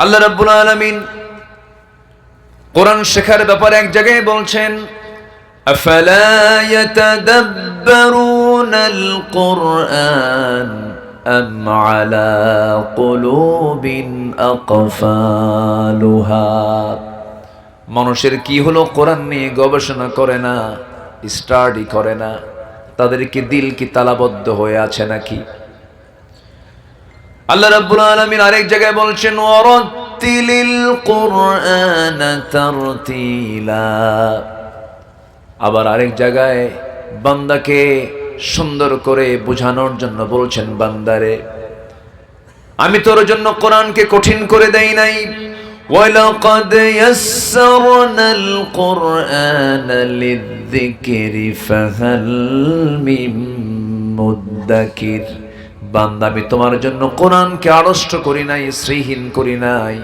আল্লাহ রাব্বুল আলামিন কোরআন শেখার ব্যাপারে এক জায়গায় বলছেন, আফালা ইয়াতাদাব্বারুনাল কুরআন আম আলা কুলুবিন আকফালুহা। মানুষের কি হলো, কোরআন নিয়ে গবেষণা করে না, স্টাডি করে না, তাদের কি দিল কি তালাবদ্ধ হয়ে আছে নাকি? আল্লাহ রাব্বুল আলামিন আরেক জায়গায় বলছেন, ওয়ারাত্তিলিল কুরআনা তারতিলা। আবার আরেক জায়গায় বান্দাকে সুন্দর করে বোঝানোর জন্য বলছেন, বান্দারে আমি তোর জন্য কোরআনকে কঠিন করে দেই নাই। ওয়ালাকাদ ইয়াসসারনাল কুরআনা লিযিকরি ফাহাল মিন মুদ্দাকির। বান্দা আমি তোমার জন্য কোরআনকে আড়ষ্ট করি নাই, শ্রীহীন করি নাই,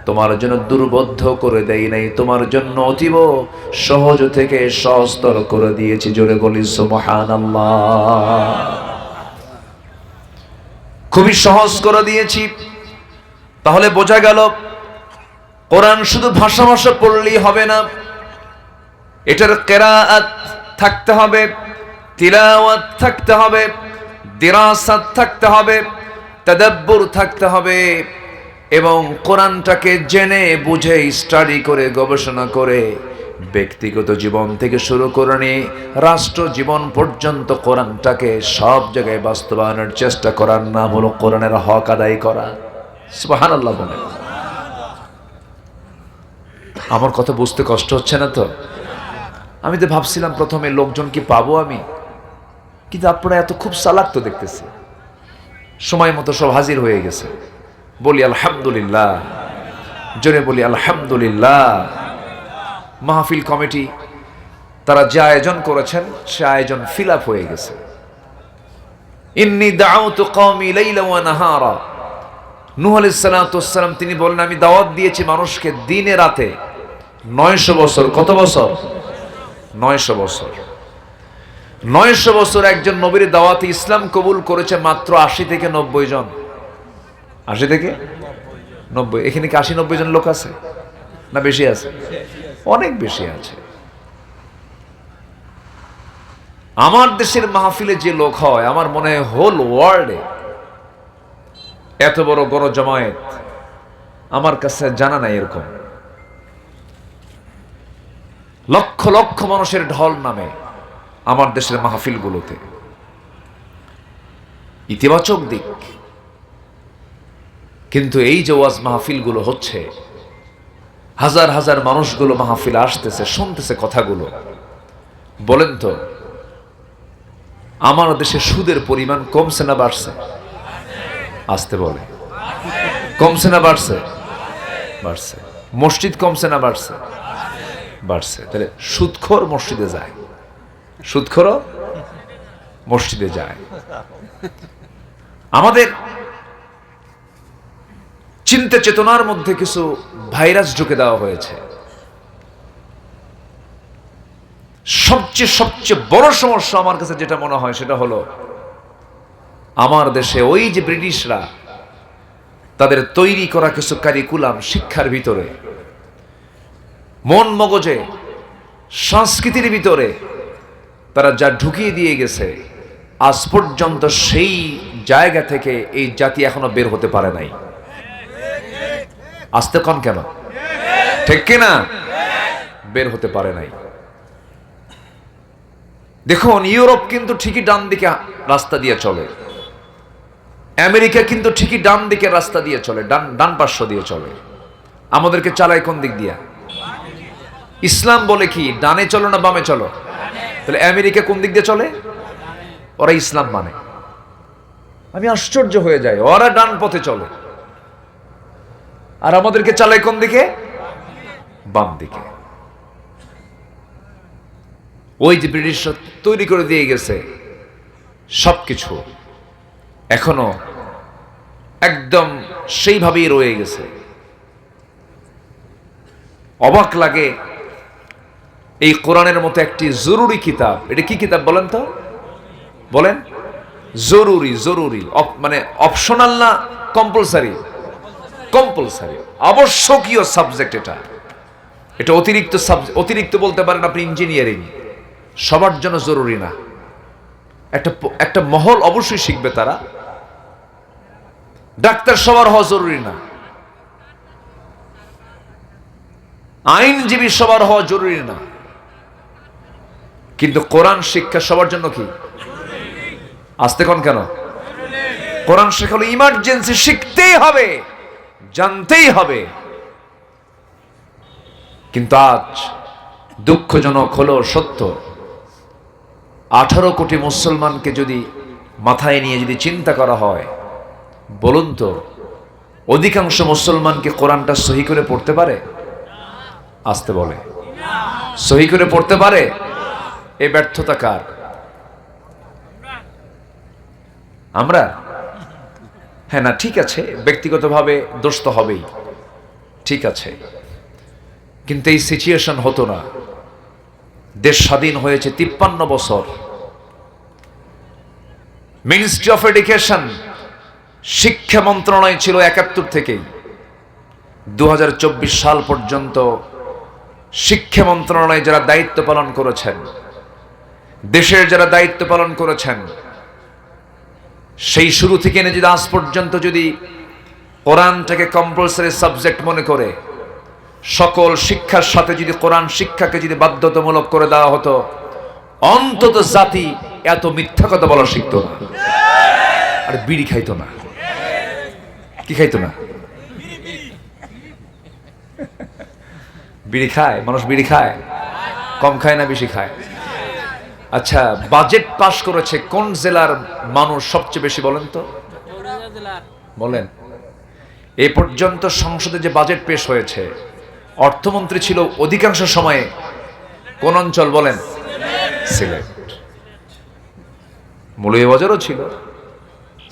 তোমার জন্য দুর্বোধ্য করে দেই নাই, তোমার জন্য অতীব সহজ থেকে সহজতর করে দিয়েছি। জোরে বলি সুবহানাল্লাহ। খুবই সহজ করে দিয়েছি। তাহলে বোঝা গেল কোরআন শুধু ভাষা ভাষা পড়লেই হবে না, এটার কিরাআত থাকতে হবে, তিলাওয়াত থাকতে হবে, দিরাসাত থাকতে হবে, তাদাব্বুর থাকতে হবে, এবং কোরআনটাকে জেনে বুঝে স্টাডি করে গবেষণা করে ব্যক্তিগত জীবন থেকে শুরু করে নিয়ে রাষ্ট্র জীবন পর্যন্ত কোরআনটাকে সব জায়গায় বাস্তবায়নের চেষ্টা করার নাম হলো কোরআনের হক আদায় করা। সুবহানাল্লাহ বলে। আমার কথা বুঝতে কষ্ট হচ্ছে না তো? আমি তো ভাবছিলাম প্রথমে লোকজন কি পাবো আমি, কিন্তু আপনারা এত খুব চালাক তো দেখতেছি, সময় মতো সব হাজির হয়ে গেছে। বলি আলহামদুলিল্লাহ, জোরে বলি আলহামদুলিল্লাহ। মাহফিল কমিটি তারা যে আয়োজন করেছেন সে আয়োজন ফিল আপ হয়ে গেছে। ইন্নী দাউতু কওমি লাইলা ওয়া নাহারা। নূহ আলাইহিস সালাতু ওয়াস সালাম তিনি বলেন, আমি দাওয়াত দিয়েছি মানুষকে দিনে রাতে 900 বছর। কত বছর? 900 বছর। 900 বছর একজন নবীর দাওয়াতে ইসলাম কবুল করেছে মাত্র 80 থেকে 90 জন। 80 থেকে 90। এখানে কি 80-90 জন লোক আছে না বেশি আছে? অনেক বেশি আছে। আমার দেশের মাহফিলে যে লোক হয়, আমার মনে হয় হোল ওয়ার্ল্ডে এত বড় গণজমায়েত আমার কাছে জানা নাই এরকম। লক্ষ লক্ষ মানুষের ঢল নামে আমার দেশের মাহফিলগুলোতে। ইতিবাচক দিক। কিন্তু এই যে ওয়াজ মাহফিলগুলো হচ্ছে, হাজার হাজার মানুষগুলো মাহফিলে আসতেছে, শুনতেছে কথাগুলো, বলেন তো আমার দেশে সুদের পরিমাণ কমছে না বাড়ছে? আসতে বলে কমছে না বাড়ছে? বাড়ছে। মসজিদ কমছে না বাড়ছে? বাড়ছে। তাহলে সুদখোর মসজিদে যায়, সুদখোরও মসজিদে যায়। আমাদের চিন্তা চেতনার মধ্যে কিছু ভাইরাস ঢুকে দেওয়া হয়েছে। সবচেয়ে বড় সমস্যা আমার কাছে যেটা মনে হয় সেটা হলো, আমার দেশে ওই যে ব্রিটিশরা তাদের তৈরি করা কিছু কারিকুলাম শিক্ষার ভিতরে, মন মগজে, সংস্কৃতির ভিতরে তারা যা ঢুকিয়ে দিয়ে গেছে, আজ পর্যন্ত সেই জায়গা থেকে এই জাতি এখনো বের হতে পারে নাই। আসতে কন কেন? ঠিক কিনা? বের হতে পারে নাই। দেখুন, ইউরোপ কিন্তু ঠিকই ডান দিকে রাস্তা দিয়ে চলে, আমেরিকা কিন্তু ঠিকই ডান দিকে রাস্তা দিয়ে চলে, ডান পার্শ্ব দিয়ে চলে। আমাদেরকে চালায় কোন দিক দিয়া? ইসলাম বলে কি ডানে চলো না বামে চলো? তাহলে আমেরিকা কোন দিক দিয়ে চলে? ওরা ইসলাম মানে। আমি আশ্চর্য হয়ে যাই, ওরা ডান পথে চলে আর আমাদেরকে চালায় কোন দিকে? বাম দিকে। ওই যে ব্রিটিশরা তৈরি করে দিয়ে গেছে সবকিছু, এখনো একদম সেইভাবেই রয়ে গেছে। অবাক লাগে, এই কোরআনের মতো একটি জরুরি কিতাব, এটা কি কিতাব বলেন তো? বলেন। জরুরি। মানে অপশনাল না কম্পালসারি? কম্পালসারি, আবশ্যকীয় সাবজেক্ট এটা। এটা অতিরিক্ত সাবজেক্ট, অতিরিক্ত বলতে পারেন আপনি ইঞ্জিনিয়ারিং, সবার জন্য জরুরি না। একটা মহল অবশ্যই শিখবে তারা। ডাক্তার সবার হওয়া জরুরি না, আইনজীবী সবার হওয়া জরুরি না, কিন্তু কোরআন শিক্ষা সবার জন্য কি? আসতে কোন কেন? কোরআন শেখা হলো ইমার্জেন্সি, শিখতেই হবে, জানতেই হবে। কিন্তু আজ দুঃখজনক হলো সত্য, 18 কোটি মুসলমানকে যদি মাথায় নিয়ে যদি চিন্তা করা হয়, বলুন তো অধিকাংশ মুসলমানকে কোরআনটা সহি করে পড়তে পারে? আসতে বলে সহি করে পড়তে পারে? এই ব্যর্থতা কার? আমরা? হ্যাঁ না, ঠিক আছে, ব্যক্তিগতভাবে দোষ তো হবেই, ঠিক আছে, কিন্তু এই সিচুয়েশন হতো না। দেশ স্বাধীন হয়েছে 53 বছর। মিনিস্ট্রি অফ এডুকেশন, শিক্ষা মন্ত্রণালয় ছিল 71 থেকেই 2024 সাল পর্যন্ত। শিক্ষা মন্ত্রণালয়ে যারা দায়িত্ব পালন করেছেন, দেশের যারা দায়িত্ব পালন করেছেন, সেই শুরু থেকে এনে যদি আজ পর্যন্ত যদি কোরআনটাকে কম্পালসারি সাবজেক্ট মনে করে সকল শিক্ষার সাথে যদি কোরআন শিক্ষাকে যদি বাধ্যতামূলক করে দেওয়া হতো, অন্তত জাতি এত মিথ্যা কথা বলা শিখতো না, আর বিড়ি খাইতো না। কি খাইতো না? বিড়ি খায় মানুষ? বিড়ি খায়? কম খায় না বেশি খায়? আচ্ছা, বাজেট পাস করেছে কোন জেলার মানুষ সবচেয়ে বেশি বলেন তো? বলেন। এ পর্যন্ত সংসদে যে বাজেট পেশ হয়েছে, অর্থমন্ত্রী ছিল অধিকাংশ সময়ে কোন অঞ্চল বলেন? সিলেট। মৌলভীবাজারও ছিল,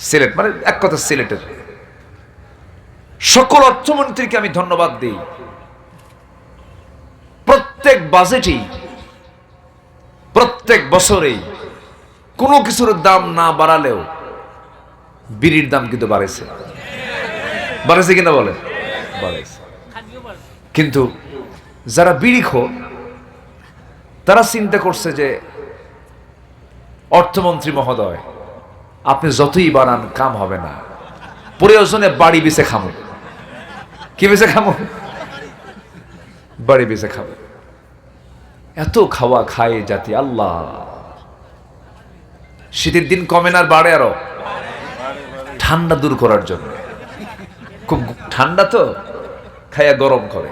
সিলেট মানে এক কথা সিলেটের। সকল অর্থমন্ত্রীকে আমি ধন্যবাদ দিই। প্রত্যেক বাজেটেই, প্রত্যেক বছরেই কোনো কিছুর দাম না বাড়ালেও বিড়ির দাম কিন্তু বাড়েছে। বাড়েছে কিনা বলে? বাড়েছে। কিন্তু যারা বিড়ি খোর তারা চিন্তা করছে যে অর্থমন্ত্রী মহোদয়, আপনি যতই বাড়ান কাম হবে না, প্রয়োজনে বাড়ি বেচে খামো। কি বেচে খামো? বাড়ি বেচে খাবো। এত খাওয়া খায় জাতি, আল্লাহ। শীতের দিন কমে না, আর বাড়ে আরো, ঠান্ডা দূর করার জন্য। খুব ঠান্ডা তো, খাইয়া গরম করে।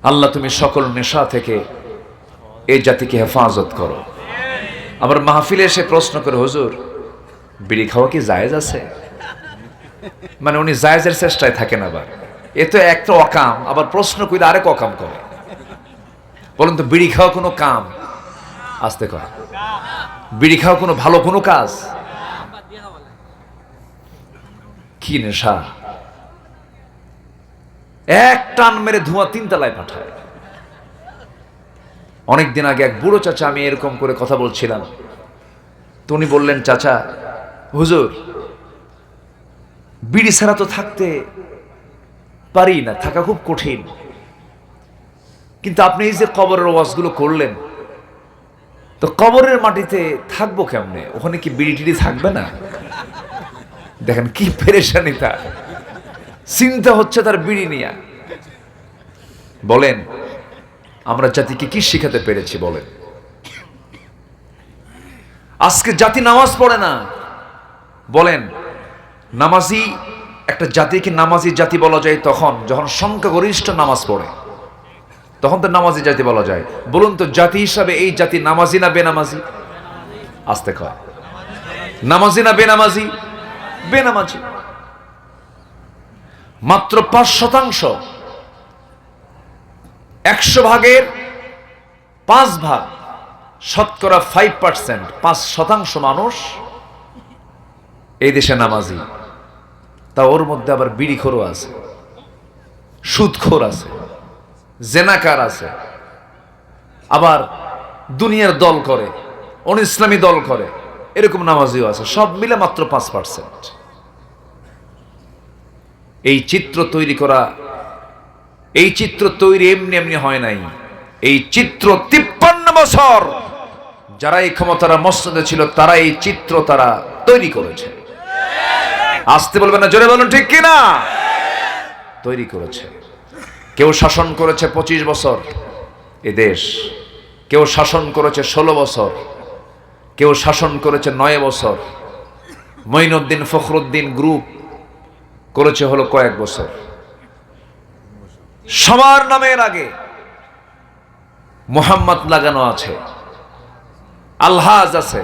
আল্লাহ তুমি সকল নেশা থেকে এই জাতিকে হেফাজত করো। আবার মাহফিলে এসে প্রশ্ন করে, হুজুর বিড়ি খাওয়া কি জায়েজ আছে? মানে উনি জায়েজের চেষ্টায় থাকেন। আবার এ তো একটা অকাম, আবার প্রশ্ন করে আরেক অকাম করে। বলুন তো, বিড়ি খাওয়া কোনো কাম? আসতে কর। বিড়ি খাওয়া কোনো ভালো কোনো কাজ? কি নেশা! এক টান মেরে ধোঁয়া 3 তলায় পাঠায়। অনেকদিন আগে এক বুড়ো চাচা, আমি এরকম করে কথা বলছিলাম, তো উনি বললেন, চাচা হুজুর বিড়ি ছাড়া তো থাকতে পারি না, থাকা খুব কঠিন, কিন্তু আপনি এই যে কবরের ওয়াজগুলো করলেন, তো কবরের মাটিতে থাকবো কেমনে? ওখানে কি বিড়ি টিড়ি থাকবে না? দেখেন কি পেরেশানি তার, চিন্তা হচ্ছে তার বিড়ি নিয়ে। বলেন আমরা জাতিকে কি শিখাতে পেরেছি? বলেন। আজকে জাতি নামাজ পড়ে না। বলেন, নামাজি একটা জাতিকে নামাজি জাতি বলা যায় তখন যখন সংখ্যাগরিষ্ঠ নামাজ পড়ে, তখন তো নামাজি জাতি বলা যায়। বলুন তো, জাতি হিসাবে এই জাতি নামাজি না বেনামাজি? আসতে কয়, নামাজি না বেনামাজি? বেনামাজি। মাত্র 5%, 100 ভাগের 5 ভাগ, শতকরা 5%, 5% মানুষ এই দেশে নামাজি। তা ওর মধ্যে আবার বিড়িখোরও আছে, সুদখোর আছে, জেনাকার আছে, আবার দুনিয়ার দল করে, ইসলামী দল করে, এরকম নামাজিও আছে। সব মিলে মাত্র 5%। এই চিত্র তৈরি করা, এই চিত্র তৈরি এমনি এমনি হয় নাই। এই চিত্র 53 বছর যারা এই ক্ষমতার মসনদে ছিল তারা এই চিত্র তারা তৈরি করেছে। আসতে বলবেন না, জোরে বলুন ঠিক কিনা। তৈরি করেছে। কেউ শাসন করেছে 25 বছর এ দেশ, কেউ শাসন করেছে 16 বছর, কেউ শাসন করেছে 9 বছর। মঈনুদ্দিন ফখরুদ্দিন গ্রুপ করেছে হলো কয়েক বছর। সবার নামের আগে মুহাম্মদ লাগানো আছে, আলহাজ আছে।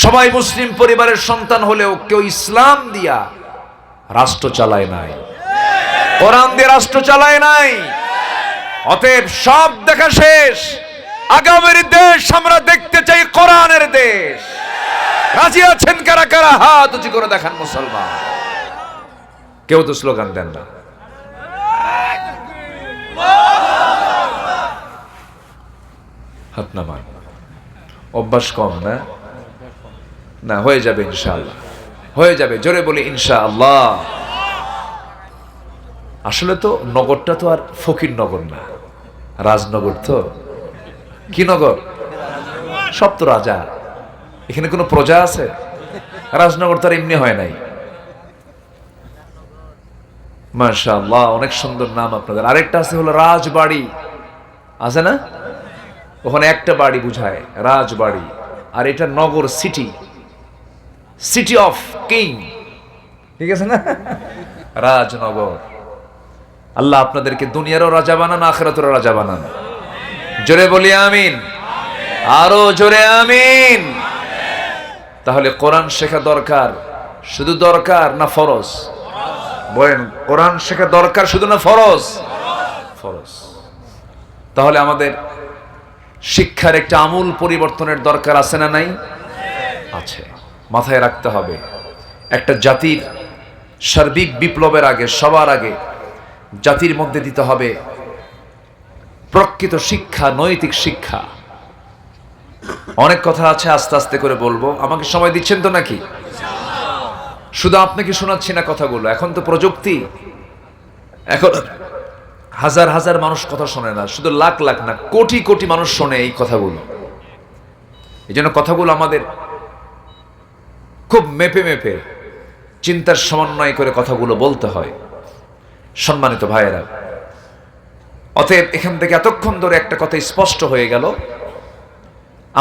সবাই মুসলিম পরিবারের সন্তান হলেও কেউ ইসলাম দিয়া রাষ্ট্র চালায় নাই, কোরআন দিয়ে রাষ্ট্র চালায় নাই। অতএব সব দেখা শেষ, আগামীর দেশ আমরা দেখতে চাই কোরআনের দেশ। রাজি আছেন কারা কারা? হাত উঁচু করে দেখান মুসলমান। কেউ তো স্লোগান দেন না। হাত নামান, অভ্যাস কম না? না, হয়ে যাবে ইনশাআল্লাহ, হয়ে যাবে। জোরে বলি ইনশাআল্লাহ। আসলে তো নগরটা তো আর ফকির নগর না, রাজনগর। তো কি নগর? সব তো রাজা। এখানে কোনো প্রজা আছে? রাজনগর তো আর এমনি হয় নাই। মাশাআল্লাহ, অনেক সুন্দর নাম আপনাদের। আরেকটা আছে হলো রাজবাড়ি, আছে না? ওখানে একটা বাড়ি বুঝায় রাজবাড়ি, আর এটা নগর, সিটি, সিটি অফ কিং, ঠিক আছে না? রাজনগর। আল্লাহ আপনাদেরকে দুনিয়ারও রাজা বানান, আখিরাতেরও রাজা বানান। জোরে বলি আমিন, আরো জোরে আমিন। তাহলে কোরআন শেখা দরকার, শুধু দরকার না ফরজ? বলেন, কোরআন শেখা দরকার শুধু না ফরজ? ফরজ। তাহলে আমাদের শিক্ষার একটা আমূল পরিবর্তনের দরকার আছে না নাই? আছে। মাথায় রাখতে হবে, একটা জাতির সার্বিক বিপ্লবের আগে, সবার আগে জাতির মধ্যে দিতে হবে প্রকৃত শিক্ষা, নৈতিক শিক্ষা। অনেক কথা আছে, আস্তে আস্তে করে বলবো। আমাকে সময় দিচ্ছেন তো নাকি? শুধু আপনাকে শোনাচ্ছি না কথাগুলো। এখন তো প্রযুক্তি, এখন হাজার হাজার মানুষ কথা শোনে না, শুধু লাখ লাখ না, কোটি কোটি মানুষ শোনে এই কথাগুলো। এই জন্য কথাগুলো আমাদের খুব মেপে মেপে চিন্তার সমন্বয় করে কথাগুলো বলতে হয়। সম্মানিত ভাইয়েরা, অতএব এখান থেকে এতক্ষণ ধরে একটা কথা স্পষ্ট হয়ে গেল,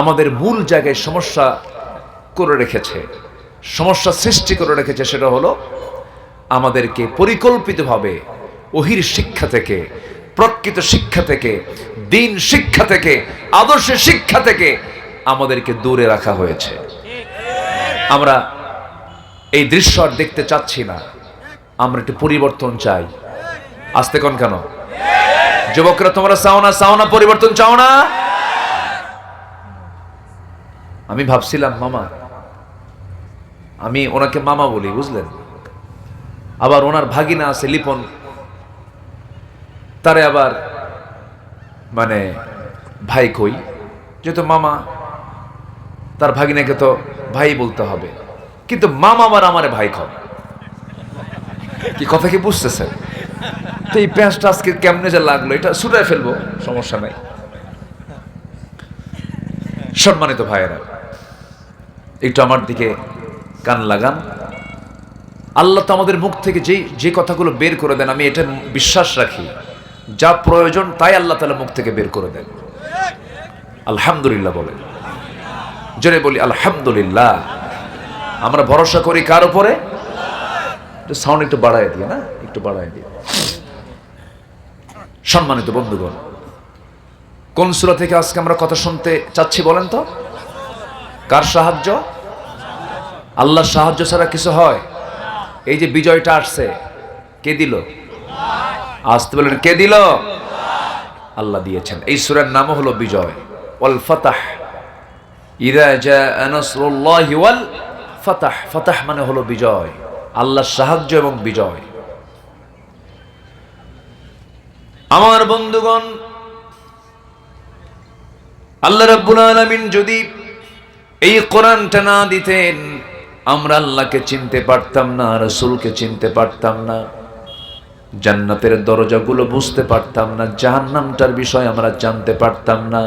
আমাদের মূল জায়গায় সমস্যা করে রেখেছে, সমস্যা সৃষ্টি করে রেখেছে। সেটা হলো আমাদেরকে পরিকল্পিতভাবে ওহির শিক্ষা থেকে, প্রকৃত শিক্ষা থেকে, দিন শিক্ষা থেকে, আদর্শের শিক্ষা থেকে আমাদেরকে দূরে রাখা হয়েছে। আমরা এই দৃশ্য আর দেখতে চাচ্ছি না, আমরা একটু পরিবর্তন চাই। আসতে কোন কেন? যুবকরা তোমরা চাও না? চাও না পরিবর্তন? চাও না? আমি ভাবছিলাম মামা, আমি ওনাকে মামা বলি, বুঝলেন? আবার ওনার ভাগিনা আছে লিপন, তারে আবার মানে ভাই কই, যেহেতু মামা, তার ভাগিনাকে তো ভাই বলতে হবে। কিন্তু মামা আবার আমারে ভাই কয়। কি কথা কি বুঝতেছেন? তো এই প্যাঁচটা আজকে কেমনে যে লাগলো, এটা ছুটায় ফেলবো, সমস্যা নাই। সম্মানিত ভাইয়েরা, একটু আমার দিকে কান লাগান। আল্লাহ তো আমাদের মুখ থেকে যে কথাগুলো বের করে দেন, আমি এটা বিশ্বাস রাখি, যা প্রয়োজন তাই আল্লাহ তাআলা মুখ থেকে বের করে দেন। আলহামদুলিল্লাহ বলে, জোরে বলি আলহামদুলিল্লাহ। আমরা ভরসা করি কার উপরে? সাউন্ড একটু বাড়ায় দিয়ে, না একটু বাড়ায় দিয়ে। সম্মানিত বন্ধুগণ, কোন সূরা থেকে আজকে আমরা কথা শুনতে চাচ্ছি বলেন তো? কার সাহায্য? আল্লাহর সাহায্য ছাড়া কিছু হয়? এই যে বিজয়টা আসছে, কে দিল? আসতে বলেন, কে দিল? আল্লাহ দিয়েছেন। এই সূরার নাম হলো বিজয়, ওয়াল ফাতাহ। ইযা জাআ নাসরুল্লাহি ওয়াল ফাতাহ। ফাতাহ মানে হলো বিজয়, আল্লাহর সাহায্য এবং বিজয়। আমার বন্ধুগণ, আল্লাহ রাব্বুল আলামিন যদি এই কোরআনটা না দিতেন, আমরা আল্লাহকে চিনতে পারতাম না, রাসূলকে চিনতে পারতাম না, জান্নাতের দরজাগুলো বুঝতে পারতাম না, জাহান্নামটার বিষয় আমরা জানতে পারতাম না,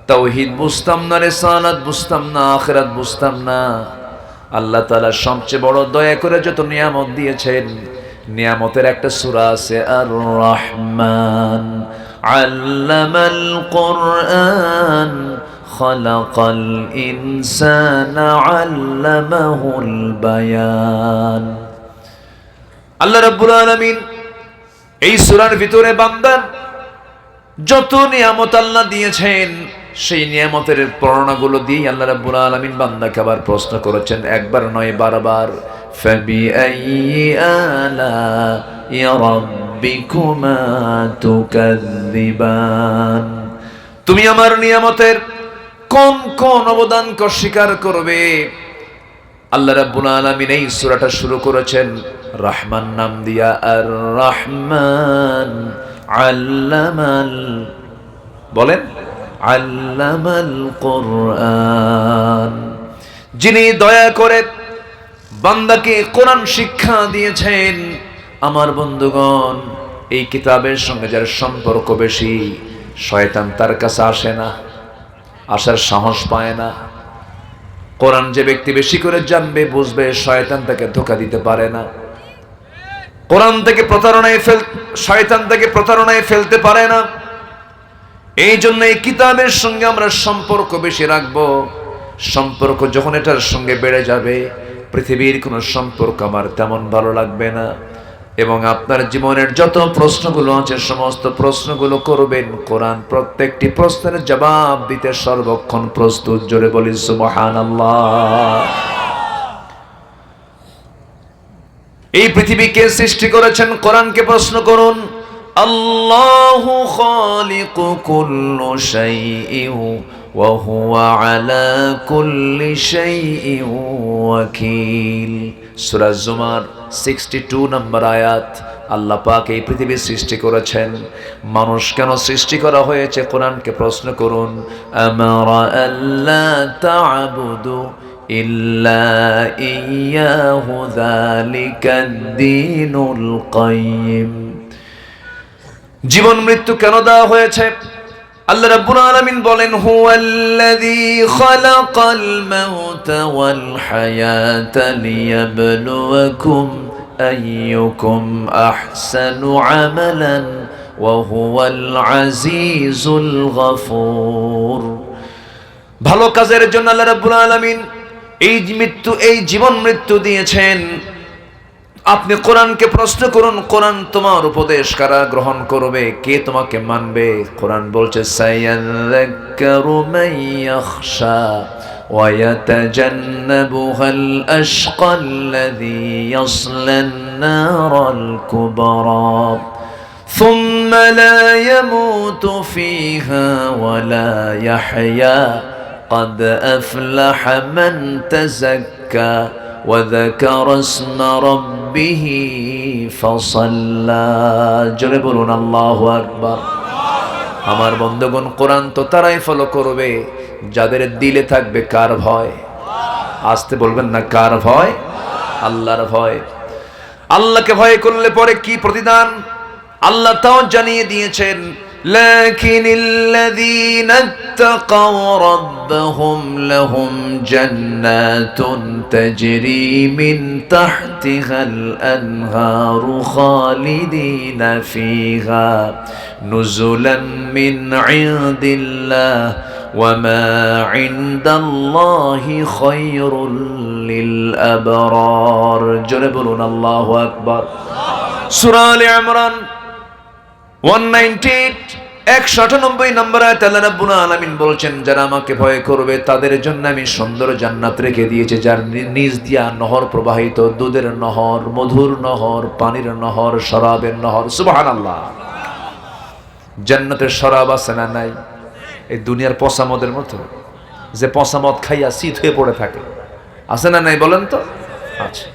তাওহীদ বুঝতাম না, রিসালাত বুঝতাম না, আখিরাত বুঝতাম না। আল্লাহ তাআলা সবচেয়ে বড় দয়া করে যত নিয়ামত দিয়েছেন, নিয়ামতের একটা সূরা আছে আর রহমান, আল্লামাল কুরআন খালাকাল ইনসানা আল্লামাহুল বায়ান। আল্লাহ রাব্বুল আলামিন এই সূরার ভিতরে বান্দার যত নিয়ামত আল্লাহ দিয়েছেন, সেই নিয়ামতের বর্ণনাগুলো দিয়ে আল্লাহ রাব্বুল আলামিন বান্দাকে আবার প্রশ্ন করেছেন, একবার নয় বারবার, ফাবিআইয়ি আলাই রাব্বিকুমা তুকাযযিবান। তুমি আমার নিয়ামতের কোন কোন অবদানকে অস্বীকার করবে? আল্লাহ রাব্বুল আলামিন এই সূরাটা শুরু করেছেন রহমান নাম দিয়া, আর রহমান আল্লামাল, বলেন আল্লামাল কুরআন, যিনি দয়া করে বান্দাকে কোরআন শিক্ষা দিয়েছেন। আমার বন্ধুগণ, এই কিতাবের সঙ্গে যার সম্পর্ক বেশি, শয়তান তার কাছে আসে না, আসার সাহস পায় না। কোরআন যে ব্যক্তি বেশি করে জানবে, বুঝবে, শয়তান তাকে ধোঁকা দিতে পারে না। কোরআন থেকে শয়তান তাকে প্রতারণায় ফেলতে পারে না। এই জন্য এই কিতাবের সঙ্গে আমরা সম্পর্ক বেশি রাখবো। সম্পর্ক যখন এটার সঙ্গে বেড়ে যাবে, পৃথিবীর কোনো সম্পর্ক আমার তেমন ভালো লাগবে না। এবং আপনার জীবনের যত প্রশ্নগুলো আছে, সমস্ত প্রশ্নগুলো করবেন কোরআন প্রত্যেকটি প্রশ্নের জবাব দিতে সর্বক্ষণ প্রস্তুত। জোরে বলি সুবহানাল্লাহ। এই পৃথিবীকে সৃষ্টি করেছেন, কোরআনকে প্রশ্ন করুন। আল্লাহু খালিকু কুল্লি শাইইন ওয়া হুয়া আলা কুল্লি শাইইন ওয়াকিল। সূরা জুমার 62 নম্বর আয়াত। আল্লাহ পাক এই পৃথিবী সৃষ্টি করেছেন। মানুষ কেন সৃষ্টি করা হয়েছে? কোরআনকে প্রশ্ন করুন। আমারা আল্লা তা'বুদু ইল্লা ইয়্যাহু যালিকাদ-দীনুল কাইয়্যিম। জীবন মৃত্যু কেন দেওয়া হয়েছে? আল্লাহ রাব্বুল আলামিন বলেন, হুয়াল্লাযী খালাকাল মাউতা ওয়াল হায়াতা লিয়াবলুয়াকুম আইয়ুকুম আহসানু আমালান ওয়া হুয়াল আজিজুল গফুর। ভালো কাজের জন্য আল্লাহ রাব্বুল আলামিন এই জীবন মৃত্যু দিয়েছেন। আপনি কোরআনকে প্রশ্ন করুন, কোরআন তোমার উপদেশ কারা গ্রহণ করবে? কে তোমাকে মানবে? কোরআন বলছে, সায়াযাক্কারু মান ইয়াখশা ওয়া ইয়াতাজান্নাবুহাল আশকাল্লাযী ইয়াসলান নারাল কুবরা সুম্মা লা ইয়ামুতু ফীহা ওয়া লা ইয়াহইয়া قد أفلح من تزكى وذكر اسم ربه فصلى জোরে বলুন আল্লাহু আকবার। আমার বন্ধুগণ, কোরআন তো তারাই ফলো করবে যাদের দিলে থাকবে কার ভয়? আসতে বলবেন না, কার ভয়? আল্লাহর ভয়। আল্লাহকে ভয় করলে পরে কি প্রতিদান আল্লাহ তাও জানিয়ে দিয়েছেন। لكن الذين اتقوا ربهم لهم جنات تجري من تحتها الأنهار خالدين فيها نزلا من عند الله وما عند الله خير للأبرار جربون الله أكبر سورة آل عمران 198 নম্বর আয়াতে আল্লাহ রাব্বুল আলামিন বলছেন, যারা আমাকে ভয় করবে তাদের জন্য আমি সুন্দর জান্নাত রেখে দিয়েছি, যার নিজ দিয়া নহর প্রবাহিত, দুধের নহর, মধুর নহর, পানির নহর, শরাবের নহর। সুবহানাল্লাহ। জান্নাতের শরাব আছে না নাই? এই দুনিয়ার পচা মদের মতো, যে পচা মদ খাইয়া শীত হয়ে পড়ে থাকে, আছে না নাই বলেন তো? আচ্ছা,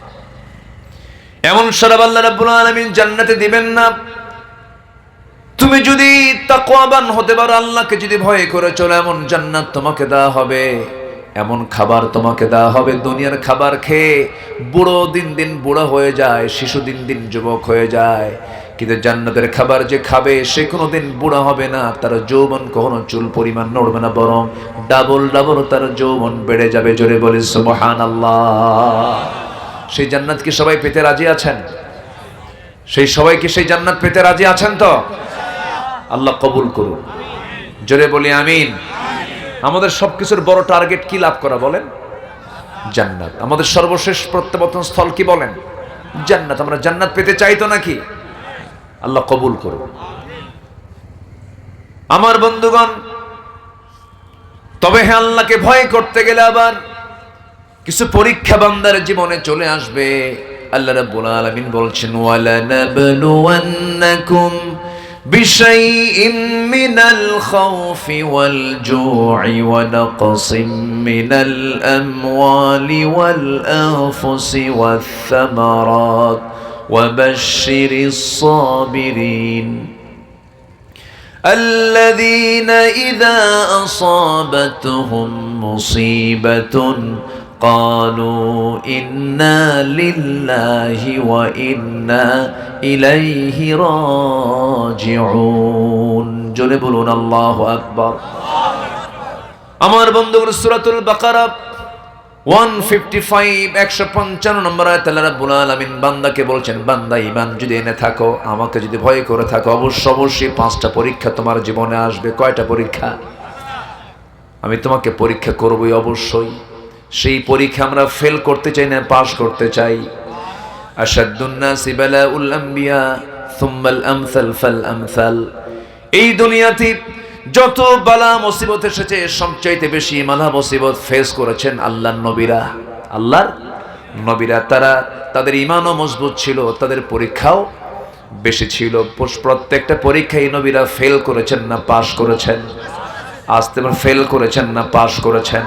এমন শরাব আল্লাহ রাব্বুল আলামিন জান্নাতে দিবেন না। তুমি যদি তাকওয়াবান হতে পারো, আল্লাহকে যদি ভয় করে চলো, এমন জান্নাত তোমাকে দেওয়া হবে এমন খাবার তোমাকে দেওয়া হবে, দুনিয়ার খাবার খেয়ে বুড়ো দিন দিন বুড়ো হয়ে যায়, শিশু দিন দিন যুবক হয়ে যায়। কিন্তু জান্নাতের খাবার যে খাবে সে কোনোদিন বুড়া হবে না, তার যৌবন কখনো চুল পরিমাণ নড়বে না, বরং ডাবল ডাবল তার যৌবন বেড়ে যাবে। জোরে বলি সুবহানাল্লাহ। সেই জান্নাত কি সবাই পেতে রাজি আছেন? সেই সবাই কি সেই জান্নাত পেতে রাজি আছেন? তো আল্লাহ কবুল করুন। জোরে বলি আমিন। আমাদের সবকিছুর বড় টার্গেট কি লাভ করা বলেন? জান্নাত। আমাদের সর্বশেষ প্রত্যাবর্তন স্থল কি বলেন? জান্নাত। আমরা জান্নাত পেতে চাই তো নাকি? আল্লাহ কবুল করুন। আমার বন্ধুগণ, তবে হ্যাঁ, আল্লাহকে ভয় করতে গেলে আবার কিছু পরীক্ষা বান্দার জীবনে চলে আসবে। আল্লাহ রাব্বুল আলামিন বলছেন, ওয়ালা নাবলুওয়ান্নাকুম বিশাইইন মিনাল খাউফি ওয়াল জু'i ওয়া নাকসিম মিনাল আমওয়ালি ওয়াল আনফুসি ওয়াথ থামারাত ওয়া বাশশিরিস সাবিরিন الذين إذا أصابتهم مصيبة قالوا إنا لله وإنا إليه راجعون جل بلون الله أكبر আমার বন্ধুগণ, সূরাতুল বাকারা 155 নম্বর আয়াতে আল্লাহ রাব্বুল আলামিন বান্দাকে বলছেন, বান্দা ঈমান যদি এনে থাকো, আমাকে যদি ভয় করে থাকো, অবশ্যই 5টা পরীক্ষা তোমার জীবনে আসবে। কয়টা পরীক্ষা? আমি তোমাকে পরীক্ষা করবই অবশ্যই। সেই পরীক্ষা আমরা ফেল করতে চাই না, পাস করতে চাই। আশাদ্দুন নাসি বালাউল আম্বিয়া সুম্মাল আমসাল ফাল আমসাল। এই দুনিয়াতে যত বালা মুসিবত এসেছে, সবচাইতে বেশি বালা মুসিবত ফেস করেছেন আল্লাহর নবীরা। আল্লাহর নবীরা তারা, তাদের ঈমানও মজবুত ছিল, তাদের পরীক্ষাও বেশি ছিল। প্রত্যেকটা পরীক্ষায় নবীরা ফেল করেছেন না পাস করেছেন? আসতে ফেল করেছেন না পাস করেছেন?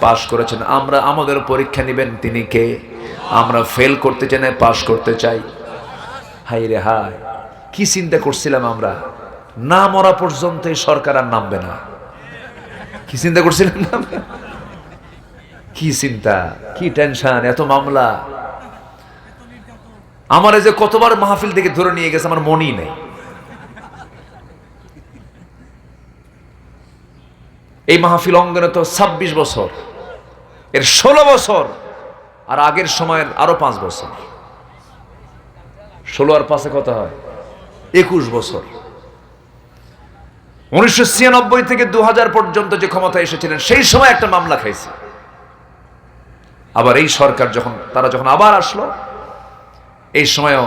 পাস করেছেন। আমরা আমাদের পরীক্ষা নেবেন তিনি কে? আমরা ফেল করতে চাই না পাস করতে চাই? হাই রে হাই, কি চিন্তা করছিলাম আমরা, না মরা পর্যন্ত এই সরকার আর নামবে না। কি চিন্তা করছিলাম না? কি চিন্তা, কি টেনশন, এত মামলা। আমার এই যে কতবার মাহফিল থেকে ধরে নিয়ে গেছে আমার মনেই নেই। এই মাহফিল অঙ্গনে তো 26 বছর, এর 16 বছর, আর আগের সময়ের আরো 5 বছর। 16 আর 5 কত হয়? 21 বছর। 1996 থেকে 2000 পর্যন্ত যে ক্ষমতায় এসেছিলেন, সেই সময় একটা মামলা খাইছে। আবার এই সরকার তারা যখন আবার আসলো, এই সময়ও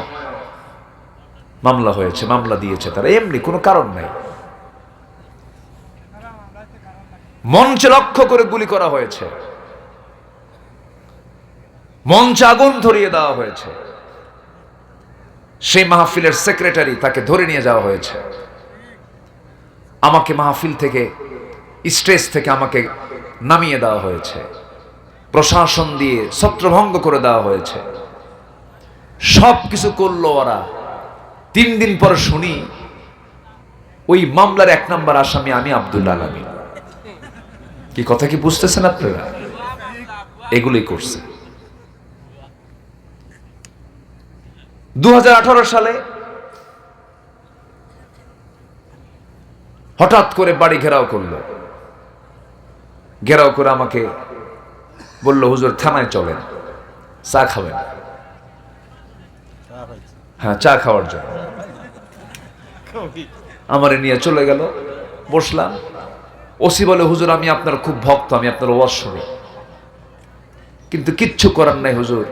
মামলা হয়েছে, মামলা দিয়েছে তারা, এমনি কোনো কারণ নাই। মঞ্চে লক্ষ্য করে গুলি করা হয়েছে, মঞ্চে আগুন ধরিয়ে দেওয়া হয়েছে। সেই মাহফিলের সেক্রেটারি, তাকে ধরে নিয়ে যাওয়া হয়েছে। আমাকে মাহফিল থেকে, স্টেজ থেকে আমাকে নামিয়ে দেওয়া হয়েছে, প্রশাসন দিয়ে ছত্রভঙ্গ করে দেওয়া হয়েছে। সব কিছু করলো ওরা। 3 দিন পরে শুনি ওই মামলার 1 নম্বর আসামি আমি আব্দুল আলামিন। কি কথা কি বুঝতেছেন আপনারা? এগুলোই করছে। 2018 সালে হঠাৎ করে বাড়ি ঘেরাও করলো। ঘেরাও করে আমাকে বলল, হুজুর থানায় চলেন, চা খাবেন। হ্যাঁ, চা খাওয়ার জন্য আমারে নিয়ে চলে গেল। বসলাম। ওসি বলে, হুজুর আমি আপনার খুব ভক্ত, আমি আপনার ওয়াজ শুনি, কিন্তু কিচ্ছু করার নাই হুজুর,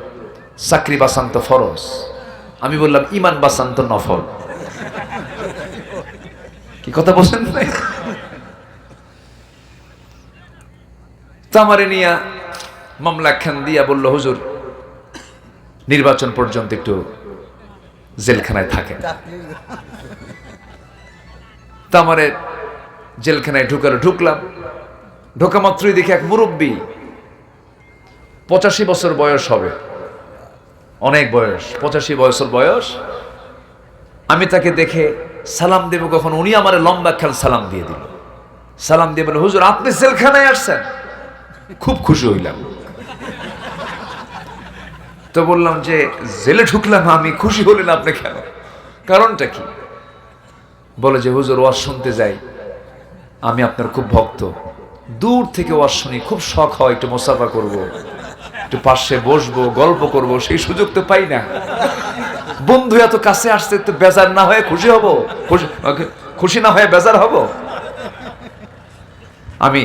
চাকরি বাঁচান তো ফরজ। আমি বললাম, ইমান বাঁচান তো নফল। কি কথা বলছেন? তো আমারে নিয়ে মামলা খান দিয়া বলল, হুজুর নির্বাচন পর্যন্ত একটু জেলখানায় থাকেন। তা আমারে জেলখানায় ঢুকলাম। ঢোকা মাত্রই দেখি এক মুরব্বী, 85 বছর বয়স হবে, অনেক বয়স, 85 বছর বয়স। আমি তাকে দেখে সালাম দেব কখন, উনি আমার লম্বা খেল সালাম দিয়ে দিল। সালাম দিয়ে বলে, হুজুর আপনি জেলখানায় আসছেন? খুব খুশি হইলাম। তো বললাম যে জেলে ঢুকলাম আমি, খুশি হলেন আপনি কেন, কারণটা কি? বলে যে হুজুর ওয়াজ শুনতে যাই, আমি আপনার খুব ভক্ত, দূর থেকে ওয়াজ শুনি, খুব শখ হয় একটু মোসাফা করব, একটু পাশে বসবো, গল্প করব, সেই সুযোগ তো পাই না। বন্ধু এত কাছে আসছে, তো বেজার না হয়ে খুশি হব? খুশি না হয়ে বেজার হব? আমি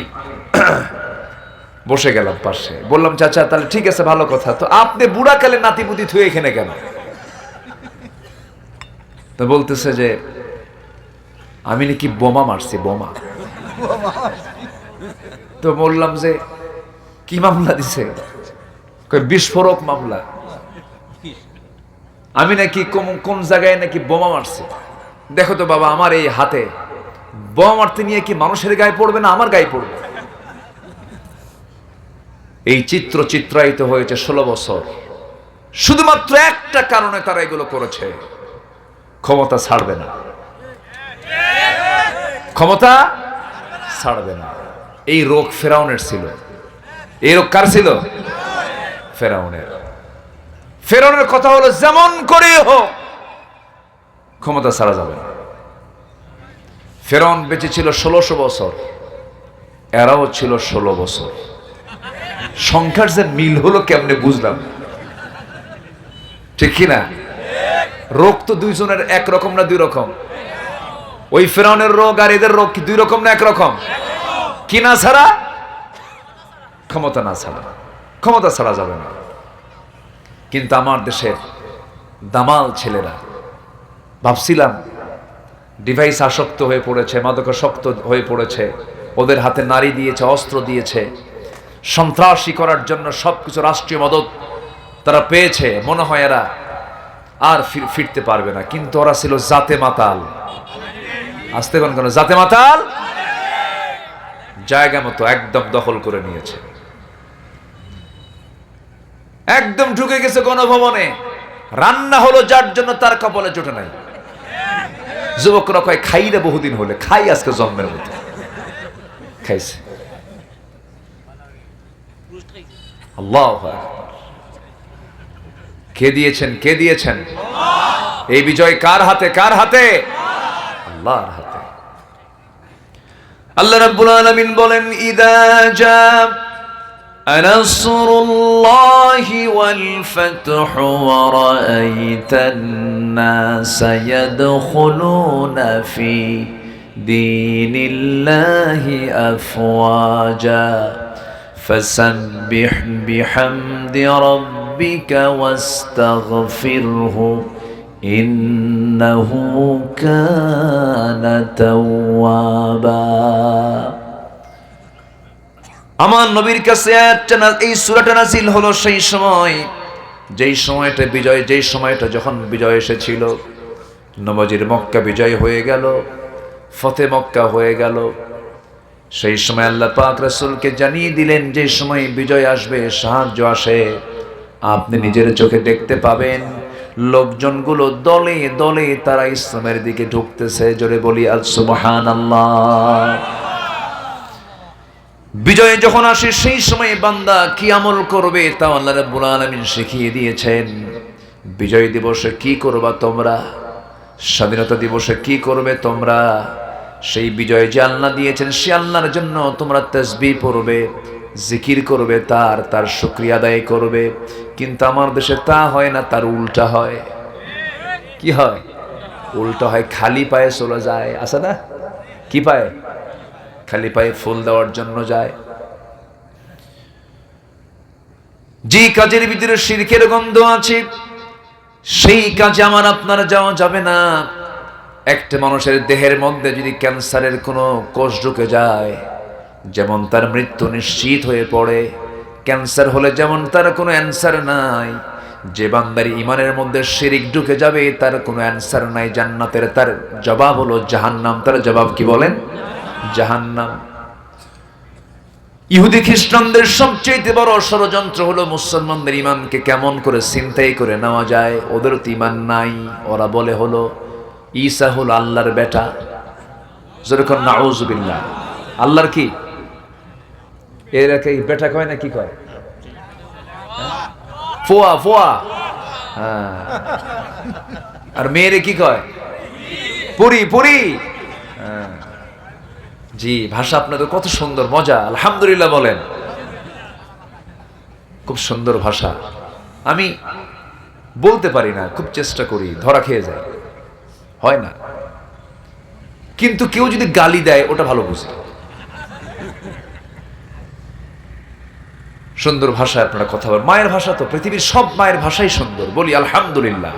বসে গেলাম পাশে, বললাম চাচা তাহলে ঠিক আছে, ভালো কথা, তো আপনি বুড়াকালে নাতিপুতি থুয়ে এখানে কেন? তো বলতেছে যে আমি নাকি বোমা মারছি, বোমা। তো বললাম যে কি মামলা দিছে? বিস্ফোরক মামলা। আমি নাকি কোন জায়গায় নাকি বোমা মারছি। দেখো তো বাবা, আমার এই হাতে বোমা মারতে নিয়ে কি মানুষের গায়ে পড়বে না আমার গায়ে পড়বে? এই চিত্র চিত্রায়িত হয়েছে 16 বছর। শুধুমাত্র একটা কারণে তারা এগুলো করেছে, ক্ষমতা ছাড়বে না, ক্ষমতা ছাড়বে না। এই রোগ ফেরাউনের ছিল। এই রোগ কার ছিল? ফেরাউনের। ফেরাউনের কথা হলো যেমন করে হোক ক্ষমতা ছাড়া যাবে না। ফেরাউন বেঁচে ছিল 1600 বছর, এরাও ছিল 16 বছর। সংখ্যার যে মিল হলো কেমনে বুঝলাম, ঠিক কিনা? রোগ তো দুইজনের একরকম না দুই রকম? ওই ফেরাউনের রোগ আর এদের রোগ কি দুই রকম না একরকম? কি না ছাড়া? ক্ষমতা না ছাড়া, ক্ষমতা ছাড়া যাবে না। কিন্তু আমার দেশের দামাল ছেলেরা, ভাবছিলাম ডিভাইস আসক্ত হয়ে পড়েছে, মাদকাসক্ত হয়ে পড়েছে, ওদের হাতে নারী দিয়েছে, অস্ত্র দিয়েছে, সন্ত্রাসী করার জন্য সবকিছু রাষ্ট্রীয় মদত তারা পেয়েছে, মনে হয় এরা আর ফিরতে পারবে না। কিন্তু ওরা ছিল জাতে মাতাল। আসতে কোন কোন জাতে মাতাল, জায়গা মতো একদম দখল করে নিয়েছে, একদম ঢুকে গেছে গণভবনে। রান্না হলো যার জন্য তার কপালে জোটে নাই। যুবকরা কয় খাই রে বহুদিন হলে, খাই আজকে জন্মের মতো খাইছে। আল্লাহু আকবার। কে দিয়েছেন? কে দিয়েছেন? এই বিজয় কার হাতে? কার হাতে? আল্লাহর হাতে। আল্লাহ রাব্বুল আলামিন বলেন ইদা জা নাসরুল্লাহি ওয়াল ফাতহু ওয়া রাআইতান নাসা ইয়াদখুলুনা ফি দীনিল্লাহি আফওয়াজা ফাসাব্বিহ বিহামদি রাব্বিকা ওয়াস্তাগফিরহু ইন্নাহু কানা তাওয়াবা। আমার নবীর কাছে এই সূরাটা নাযিল হলো সেই সময়, যেই সময়টা বিজয়, যেই সময়টা যখন বিজয় এসেছিল, নবীর মক্কা বিজয় হয়ে গেল, ফতে মক্কা হয়ে গেল। সেই সময় আল্লাহ পাক রাসূলকে জানিয়ে দিলেন যে সময় বিজয় আসবে, সাহায্য আসে, আপনি নিজের চোখে দেখতে পাবেন লোকজনগুলো দলে দলে তারা ইসলামের দিকে ঢুকতেছে। জোরে বলি সুবহানাল্লাহ। বিজয় যখন আসে সেই সময় বান্দা কি আমল করবে তা আল্লাহ রাব্বুল আলামিন শিখিয়ে দিয়েছেন। বিজয় দিবসে কি করবা তোমরা, স্বাধীনতা দিবসে কি করবে তোমরা, সেই বিজয় যে আল্লাহ দিয়েছেন সে আল্লাহর জন্য তোমরা তাসবিহ পড়বে, জিকির করবে, তার শুকরিয়া আদায় করবে। কিন্তু আমার দেশে তা হয় না, তার উল্টা হয়। কি হয়? উল্টা হয়, খালি পায়ে চলে যায়। আছে না? কি পায়ে? খালি পায়ে ফুল দেওয়ার জন্য যায়। যে কাজের ভিতরে শিরকের গন্ধ আছে সেই কাজে আমার আপনার যাওয়া যাবে না। একটা মানুষের দেহের মধ্যে যদি ক্যান্সারের কোনো কোষ ঢুকে যায়, যেমন তার মৃত্যু নিশ্চিত হয়ে পড়ে, ক্যান্সার হলে যেমন তার কোনো অ্যান্সার নাই, যে বান্দার ইমানের মধ্যে শিরিক ঢুকে যাবে তার কোনো অ্যান্সার নাই জান্নাতের, তার জবাব হলো জাহান্নাম। তার জবাব কি বলেন? জাহান্নাম। ইহুদি খ্রিস্টানদের সবচেয়ে বড় ষড়যন্ত্র হলো মুসলমানদের ইমানকে কেমন করে ছিনতাই করে নেওয়া যায়। ওদের তো ইমান নাই, ওরা বলে হলো ঈসা হলো আল্লাহর বেটা। যেরকম নাউজুবিল্লাহ। আল্লাহর কি? এলাকায় বেটা কয় না কি কয়? ফোয়া ফোয়া। হ্যাঁ, আর মেয়েরে কি কয়? পুরি পুরি। হ্যাঁ। জি, ভাষা আপনাদের কত সুন্দর, মজা। আলহামদুলিল্লাহ বলেন। খুব সুন্দর ভাষা। আমি বলতে পারি না, খুব চেষ্টা করি, ধরা খেয়ে যায়, হয় না। কিন্তু কেউ যদি গালি দেয় ওটা ভালো বুঝি। সুন্দর ভাষায় আপনারা কথা বলেন। মায়ের ভাষা তো পৃথিবীর সব মায়ের ভাষাই সুন্দর, বলি আলহামদুলিল্লাহ।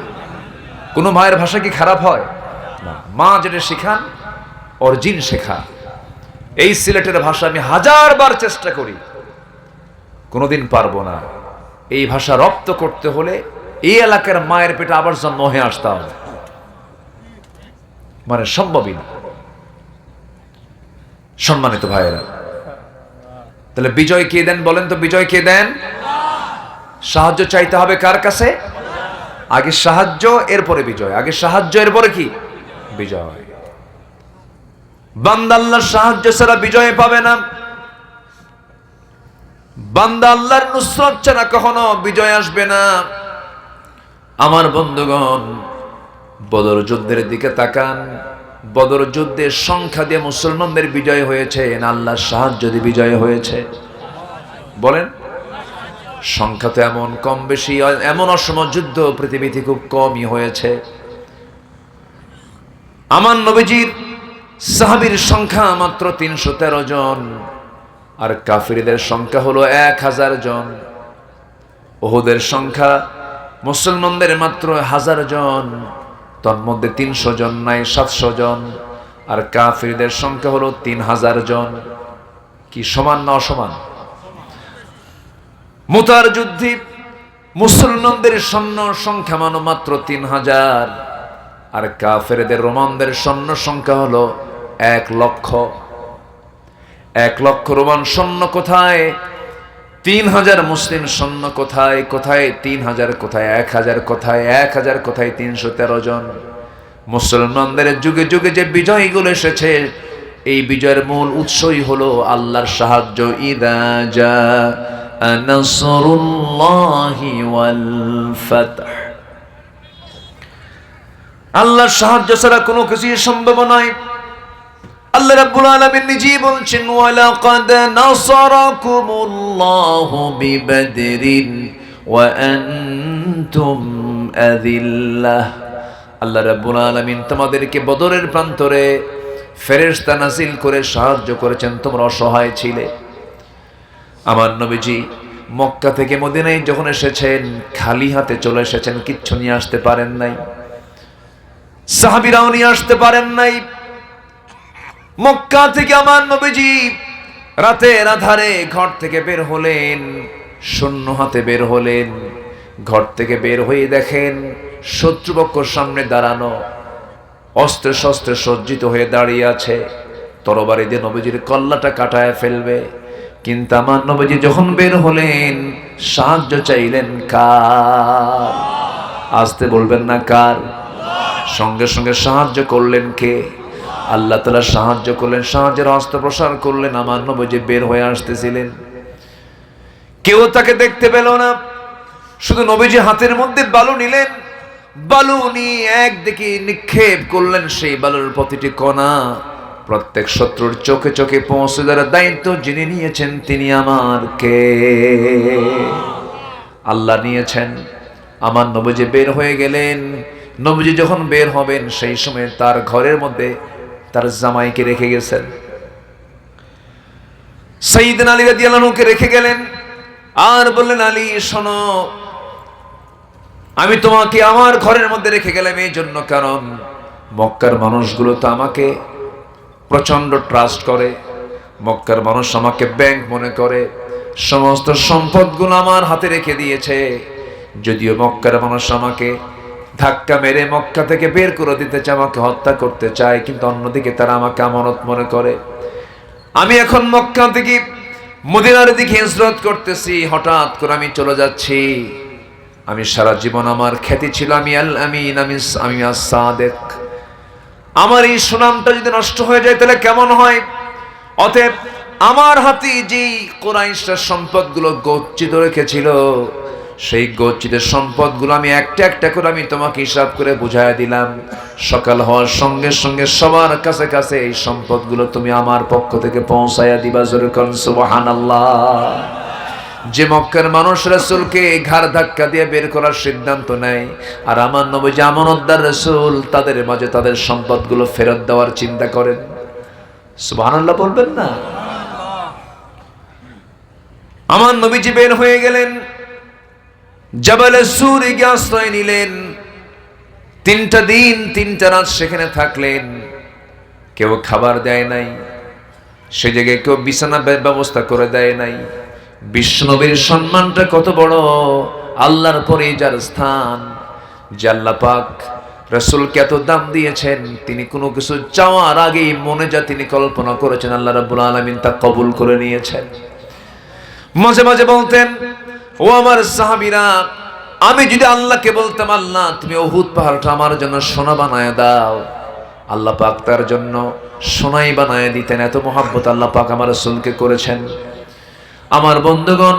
কোনো মায়ের ভাষা কি খারাপ হয়? না। মা যেটা শেখান অরিজিন শেখা। এই সিলেটের ভাষা আমি 1000 বার চেষ্টা করি, কোনোদিন পারবো না। এই ভাষা রপ্ত করতে হলে এই এলাকার মায়ের পেটে আবার জন্ম হয়ে আসতে হবে, মানে সম্ভবই না। সম্মানিত ভাইয়েরা, তাহলে বিজয় কে দেন বলেন তো? বিজয় কে দেন? সাহায্য চাইতে হবে কার কাছে? আগে সাহায্য, এরপরে বিজয়। আগে সাহায্য, এরপরে কি? বিজয়। বান্দা আল্লাহর সাহায্য ছাড়া বিজয় পাবে না। বান্দা আল্লাহর নুসরত ছাড়া কখনো বিজয় আসবে না। আমার বন্ধুগণ, বদর যুদ্ধের দিকে তাকান। বদর যুদ্ধের সংখ্যা দিয়ে মুসলমানদের বিজয় হয়েছে না আল্লাহর সাহায্য দিয়ে বিজয় হয়েছে? বলেন। সংখ্যা তো এমন কম বেশি, এমন অসময় যুদ্ধ পৃথিবীতে খুব কমই হয়েছে। আমার নবীজির সাহাবীর সংখ্যা মাত্র 313 জন, আর কাফিরদের সংখ্যা হলো 1000 জন। উহুদের সংখ্যা মুসলমানদের মাত্র 1000 জন, তন্মধ্যে 300 জন নাই 700 জন, আর কাফিরদের সংখ্যা হলো 3000 জন। কি সমান না অসমান? মুতার যুদ্ধে মুসলমানদের সৈন্য সংখ্যা মাত্র 3000, আর কাফেরদের রোমানদের সৈন্য সংখ্যা হলো 1 লক্ষ। 1 লক্ষ রোমান সৈন্য কোথায়? 3000 মুসলিম সৈন্য কোথায়? কোথায় 3000, কোথায় 1000, কোথায় 1000, কোথায় 313 জন। মুসলমানদের যুগে যুগে যে বিজয়গুলো এসেছে, এই বিজয়ের মূল উৎসই হলো আল্লাহর সাহায্য। ইদা জাআ নাসরুল্লাহি ওয়াল ফাতহ। আল্লাহর সাহায্য ছাড়া কোনো কিছুই সম্ভব নয়। আল্লাহ রাব্বুল আলামিন নিজেই বলছেন, ওয়ালাকাদ নাসারাকুমুল্লাহু বিবাদরিন ওয়া আনতুম আযিল্লাহ। আল্লাহ রাব্বুল আলামিন তোমাদেরকে বদরের প্রান্তরে ফেরেশতা নাযিল করে সাহায্য করেছেন, তোমরা অসহায় ছিলে। আমার নবীজি মক্কা থেকে মদিনায় যখন এসেছেন, খালি হাতে চলে এসেছেন, কিচ্ছু নিয়ে আসতে পারেন নাই। সাহাবীরাও নিয়ে আসতে পারেন নাই। মক্কা থেকে আমার নবীজি রাতের আধারে ঘর থেকে বের হলেন, শূন্য হাতে বের হলেন। ঘর থেকে বের হয়ে দেখেন শত্রুপক্ষ সামনে দাঁড়ানো, অস্ত্রে শস্ত্রে সজ্জিত হয়ে দাঁড়িয়ে আছে, তরবারি দিয়ে নবীজির কল্লাটা কাটায় ফেলবে। কিন্তু আমার নবীজি যখন বের হলেন, সাহায্য চাইলেন কার? আসতে বলবেন না কার? সঙ্গে সঙ্গে সাহায্য করলেন কে? আল্লাহ তাআলা সাহায্য করলেন, সাহায্যের হস্ত প্রসার করলেন। আমার নবীজি বের হয়ে আসতেছিলেন, কেউ তাকে দেখতে পেল না। শুধু নবীজি হাতের মধ্যে বালু নিলেন, বালু নিয়ে একদিকে নিক্ষেপ করলেন। সেই বালুর প্রতিটি কণা প্রত্যেক শত্রুর চোখে চোখে পৌঁছে দেওয়ার দায়িত্ব যিনি নিয়েছেন, তিনি আমার কে? আল্লাহ নিয়েছেন। আমার নবীজি বের হয়ে গেলেন। নবীজি যখন বের হবেন, সেই সময় তার ঘরের মধ্যে তার জামাইকে রেখে গেছেন, সাইয়েদনা আলী রাদিয়াল্লাহু আনহুকে রেখে গেলেন। আর বললেন, আলী শোনো, আমি তোমাকে আমার ঘরের মধ্যে রেখে গেলাম এই জন্য, কারণ মক্কার মানুষগুলো তো আমাকে প্রচন্ড ট্রাস্ট করে। মক্কার মানুষ আমাকে ব্যাংক মনে করে, সমস্ত সম্পদগুলো আমার হাতে রেখে দিয়েছে। যদিও মক্কার মানুষ আমাকে ধাক্কা মেরে মক্কা থেকে বের করে দিতে চায়, আমাকে হত্যা করতে চায়, কিন্তু অন্যদিকে তারা আমাকে আমানত মনে করে। আমি এখন মক্কা থেকে মদিনার দিকে হিজরত করতেছি, হঠাৎ করে আমি চলে যাচ্ছি। আমি সারা জীবন আমার খ্যাতি ছিল আমি আল আমিন, আমি আস-সাদিক। আমার এই সুনামটা যদি নষ্ট হয়ে যায় তাহলে কেমন হয়? অতএব আমার হাতে যেই কুরাইশরা সম্পদগুলো গচ্ছিত রেখেছিল, সেই গচ্ছিতের সম্পদগুলো আমি একটা একটা করে আমি তোমাকে হিসাব করে বুঝাইয়া দিলাম। সকাল হওয়ার সঙ্গে সঙ্গে সবার কাছে কাছে এই সম্পদগুলো তুমি আমার পক্ষ থেকে পৌঁছাইয়া দিবা। জোরে কোন সুবহানাল্লাহ। যে মক্কার মানুষ রাসূলকে ঘাড় ধাক্কা দিয়ে বের করার সিদ্ধান্ত নেয়, আর আমার নবী যে আমানতদার রাসূল, তাদের মাঝে তাদের সম্পদগুলো ফেরত দেওয়ার চিন্তা করেন। সুবহানাল্লাহ বলবেন না? আমার নবীজি বের হয়ে গেলেন, জাবালে সূর গিয়ে আশ্রয় নিলেন। 3টা দিন 3টা রাত সেখানে থাকলেন। কেউ খাবার দেয় নাই, সে জায়গায় কেউ বিছানা ব্যবস্থা করে দেয় নাই। বিশ্বনবীর সম্মানটা কত বড়! আল্লাহর পরে যার স্থান, যে আল্লাহ পাক রাসূলকে এত দাম দিয়েছেন, তিনি কোনো কিছু চাওয়ার আগেই মনে যা তিনি কল্পনা করেছেন, আল্লাহ রাব্বুল আলামিন তা কবুল করে নিয়েছেন। মাঝে মাঝে বলতেন, ও আমার সাহাবীরা, আমি যদি আল্লাহকে বলতাম, আল্লাহ তুমি উহুদ পাহাড়টা আমার জন্য সোনা বানায় দাও, আল্লাহ পাক তার জন্য সোনাই বানায় দিতেন। এত মহব্বত আল্লাহ পাক আমার রাসূলকে করেছেন। আমার বন্ধুগণ,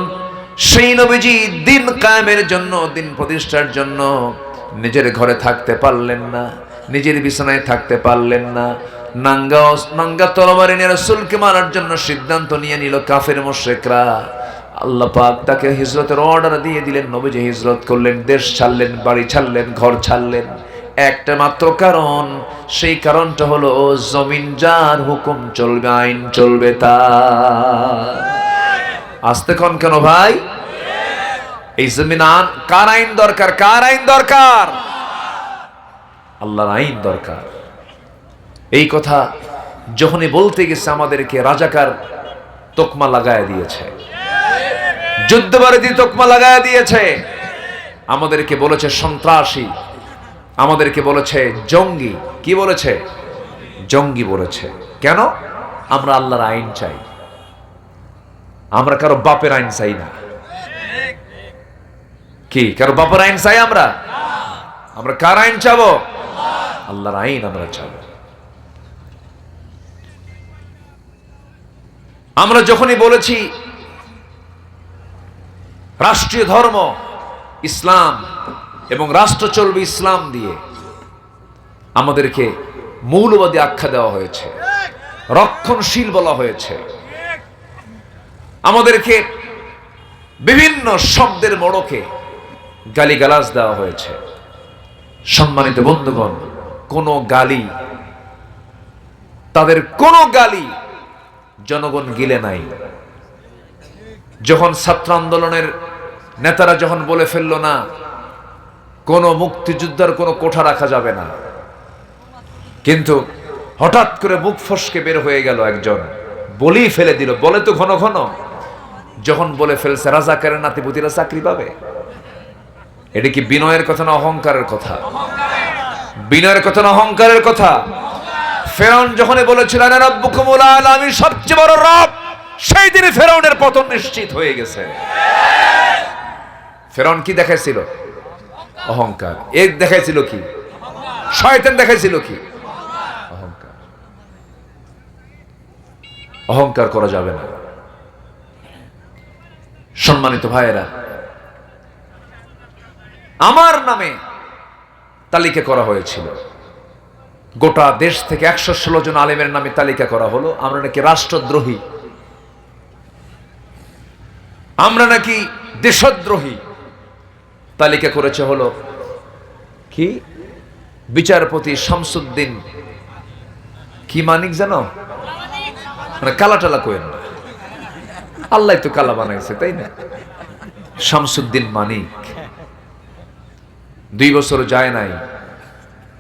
সেই নবীজি দিন কায়েমের জন্য, দিন প্রতিষ্ঠার জন্য নিজের ঘরে থাকতে পারলেন না, নিজের বিছানায় থাকতে পারলেন না। নাঙ্গা তরবারি নিয়ে রাসূলকে মারার জন্য সিদ্ধান্ত নিয়ে নিল কাফের মুশরিকরা। আল্লাহ পাক তাকে হিজরতের অর্ডার দিয়ে দিলেন। নবীজি হিজরত করলেন, দেশ ছাড়লেন, বাড়ি ছাড়লেন, ঘর ছাড়লেন, একটা মাত্র কারণ। সেই কারণটা হলো জমিন যার হুকুম চলবে, আইন চলবে তার। আসতে কোন কেন ভাই? এই জমিন কার আইন দরকার? কার আইন দরকার? আল্লাহর আইন দরকার। এই কথা যখনই বলতে গেছে, আমাদেরকে রাজাকার তকমা লাগায় দিয়েছে, যুদ্ধবারী তকমা লাগায় দিয়েছে, আমাদেরকে বলেছে সন্ত্রাসী, আমাদেরকে বলেছে জঙ্গি। কি বলেছে? জঙ্গি বলেছে। কেন? আমরা আল্লাহর আইন চাই, আমরা কারো বাপের আইন চাই না। কি কারো বাপের আইন চাই? আমরা কার আইন চাবো? আল্লাহর আইন আমরা চাবো। আমরা যখনই বলেছি রাষ্ট্রীয় ধর্ম ইসলাম এবং রাষ্ট্র চলবে ইসলাম দিয়ে, আমাদেরকে মৌলবাদী আখ্যা দেওয়া হয়েছে, রক্ষণশীল বলা হয়েছে, আমাদেরকে বিভিন্ন শব্দের মোড়কে গালিগালাজ দেওয়া হয়েছে। সম্মানিত বন্ধুগণ, কোন গালি, তাদের কোন গালি জনগণ গিলে নাই। যখন ছাত্র আন্দোলনের নেতারা যখন বলে ফেলল না, কোন মুক্তিযোদ্ধার কোনো কোঠা রাখা যাবে না, কিন্তু হঠাৎ করে মুখ ফসকে বের হয়ে গেল একজন, বলেই ফেলে দিল। বলে তো ঘন ঘন, যখন বলে ফেলছে রাজাকারের নাতিপুতিরা চাকরি পাবে। এটা কি বিনয়ের কথা না অহংকারের কথা? বিনয়ের কথা না অহংকারের কথা? ফেরাউন যখন বলেছিল আনা রাব্বুকুমুল আ'লা, আমি সবচেয়ে বড় রব, সেই দিনে ফেরাউনের পতন নিশ্চিত হয়ে গেছে। ফেরাউন কি দেখাইছিল? অহংকার। এর দেখাইছিল কি? শয়তান দেখাইছিল কি? অহংকার। অহংকার করা যাবে না। সম্মানিত ভাইয়েরা, আমার নামে তালিকা করা হয়েছিল, গোটা দেশ থেকে 116 জন আলেমের নামে তালিকা করা হলো। আমরা নাকি রাষ্ট্রদ্রোহী, আমরা নাকি দেশদ্রোহী। তালিকা করেছে হলো কি? বিচারপতি শামসুদ্দিন কি মানিক জানো? মানে কালা টালা কোয়েন না, আল্লাহ তো কালা বানাইছে, তাই না? শামসুদ্দিন মানিক। 2 বছর যায় নাই,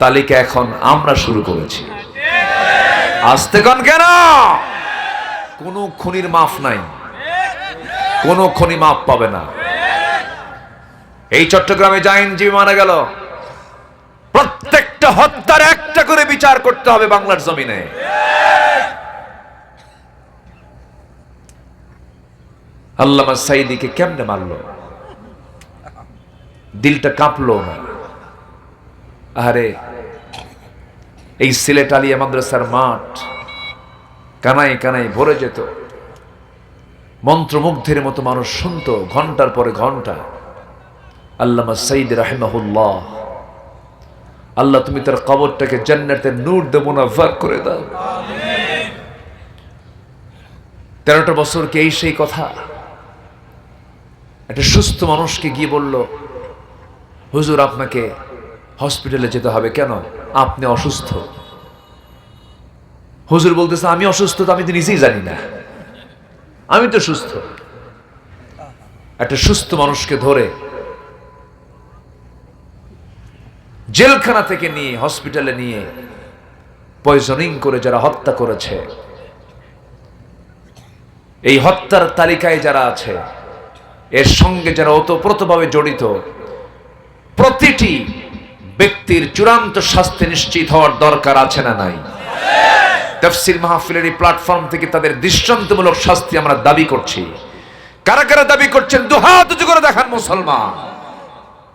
তালিকা এখন আমরা শুরু করেছি। আসতে কোন কেন? কোন খুনির মাফ নাই, কোন খুনি মাফ পাবে না। এই চট্টগ্রামে যে আইনজীবী মারা গেল, প্রত্যেকটা হত্যার একটা করে বিচার করতে হবে বাংলার জমিনে। আল্লামা সাইদিকে কেমনে মারলো? দিলটা কাঁপলো না? আরে এই সিলেট আলিয়া মাদ্রাসার মাঠ কানায় কানায় ভরে যেত, মন্ত্রমুগ্ধের মতো মানুষ শুনতো ঘন্টার পরে ঘন্টা। আল্লামা সাইদ রাহিমাহুল্লাহ, আল্লাহ তুমি তার কবরটাকে জান্নাতের নূর দিয়ে মুনাফফার করে দাও। 13টা বছর কি এই সেই কথা? একটা সুস্থ মানুষকে গিয়ে বলল, হুজুর আপনাকে হসপিটালে যেতে হবে। কেন? আপনি অসুস্থ। হুজুর বলতেছে আমি অসুস্থ তো আমি তো নিজেই জানি না, আমি তো সুস্থ। একটা সুস্থ মানুষকে ধরে জেলখানা থেকে নিয়ে হসপিটালে নিয়ে পয়জনিং করে যারা হত্যা করেছে, এই হত্যার তালিকায় যারা আছে, এর সঙ্গে যারা ওতপ্রোতভাবে জড়িত, প্রতিটি ব্যক্তির চূড়ান্ত শাস্তি নিশ্চিত হওয়ার দরকার আছে না নাই? তাফসীর মাহফিলের এই প্ল্যাটফর্ম থেকে তাদের দৃষ্টান্তমূলক শাস্তি আমরা দাবি করছি। কারা কারা দাবি করছেন দুহাত উঁচু করে দেখান মুসলমান।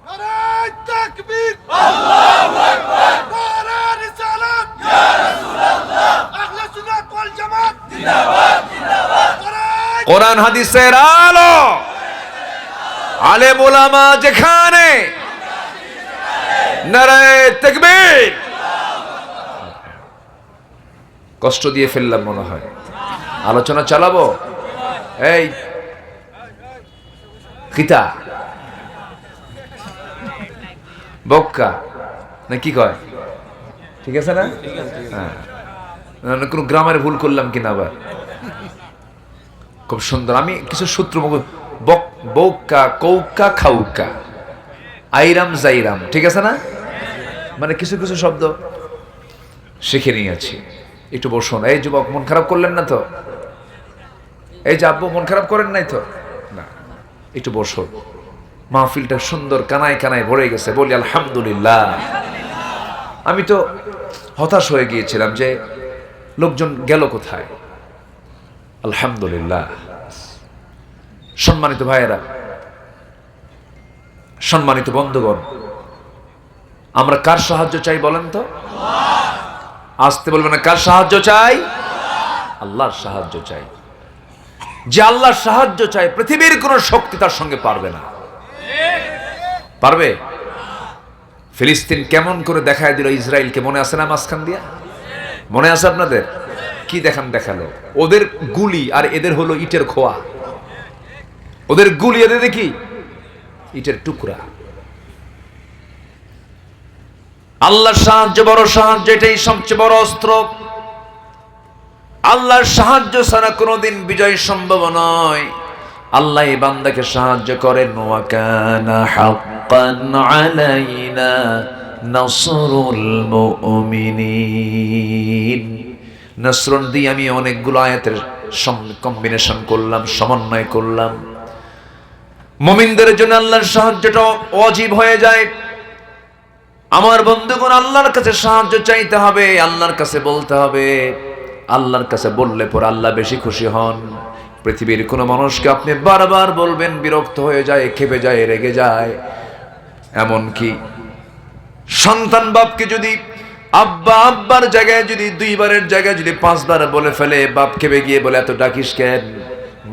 নারায়ে তাকবীর, আল্লাহু আকবার, নারায়ে রিসালাত, ইয়া রাসূলুল্লাহ, আহলে সুন্নাত ওয়াল জামাত জিন্দাবাদ জিন্দাবাদ। কোরআন হাদিসের আলো, আলেম ওলামা যেখানে, নারায়ে তাকবীর। কষ্ট দিয়ে ফেললাম মনে হয়, আলোচনা চালাবো। এই কিতা বক্কা না কি কয়, ঠিক আছে না? হ্যাঁ, কোন গ্রামারে ভুল করলাম কিনা আবার? খুব সুন্দর। আমি কিছু সূত্র বক্কা, কৌকা, খাউকা, আইরাম, জাইরাম, ঠিক আছে না? মানে কিছু কিছু শব্দ শিখে নিয়েছি। একটু বসুন। এই যুবক, মন খারাপ করলেন না তো? এই যে আব্বু, মন খারাপ করেন নাই তো? না, একটু বসুন। মাহফিলটা সুন্দর কানায় কানায় ভরে গেছে, বলি আলহামদুলিল্লাহ। আমি তো হতাশ হয়ে গিয়েছিলাম যে লোকজন গেল কোথায়। আলহামদুলিল্লাহ। সম্মানিত ভাইয়েরা, সম্মানিত বন্ধুগণ, আমরা কার সাহায্য চাই বলেন তো? আসতে বলবেন না, কার সাহায্য চাই? আল্লাহর সাহায্য চাই। যে আল্লাহর সাহায্য চাই, পৃথিবীর কোন শক্তি তার সঙ্গে পারবে না। পারবে? ফিলিস্তিন কেমন করে দেখায় দিল ইসরায়েলকে, মনে আছে না? মাঝখান দিয়া মনে আছে আপনাদের? কি দেখালো? ওদের গুলি আর এদের হলো ইটের খোয়া। ওদের গুলি, এদের দেখি ইটের টুকরা। আল্লাহর সাহায্য বড় সাহায্য, এটাই সবচেয়ে বড় অস্ত্র। আল্লাহর সাহায্য ছাড়া কোনোদিন বিজয় সম্ভব নয়। আল্লাহ এই বান্দাকে সাহায্য করেন। ওয়া কানা হাক্কান আলাইনা নাসরুল মুমিনিন। নাসরুন দিয়ে আমি অনেকগুলো আয়াতের কম্বিনেশন করলাম, সমন্বয় করলাম। মুমিনদের জন্য আল্লাহর সাহায্যটা ওয়াজিব হয়ে যায়। আমার বন্ধুগণ, আল্লাহর কাছে সাহায্য চাইতে হবে, আল্লাহর কাছে বলতে হবে। আল্লাহর কাছে বললে পর আল্লাহ বেশি খুশি হন। পৃথিবীর কোনো মানুষকে আপনি বারবার বলবেন, বিরক্ত হয়ে যায়, খেপে যায়, রেগে যায়। এমনকি সন্তান বাপকে যদি আব্বার জায়গায় যদি 2 বারের জায়গায় যদি 5 বার বলে ফেলে, বাপ খেপে গিয়ে বলে এত ডাকিস কেন?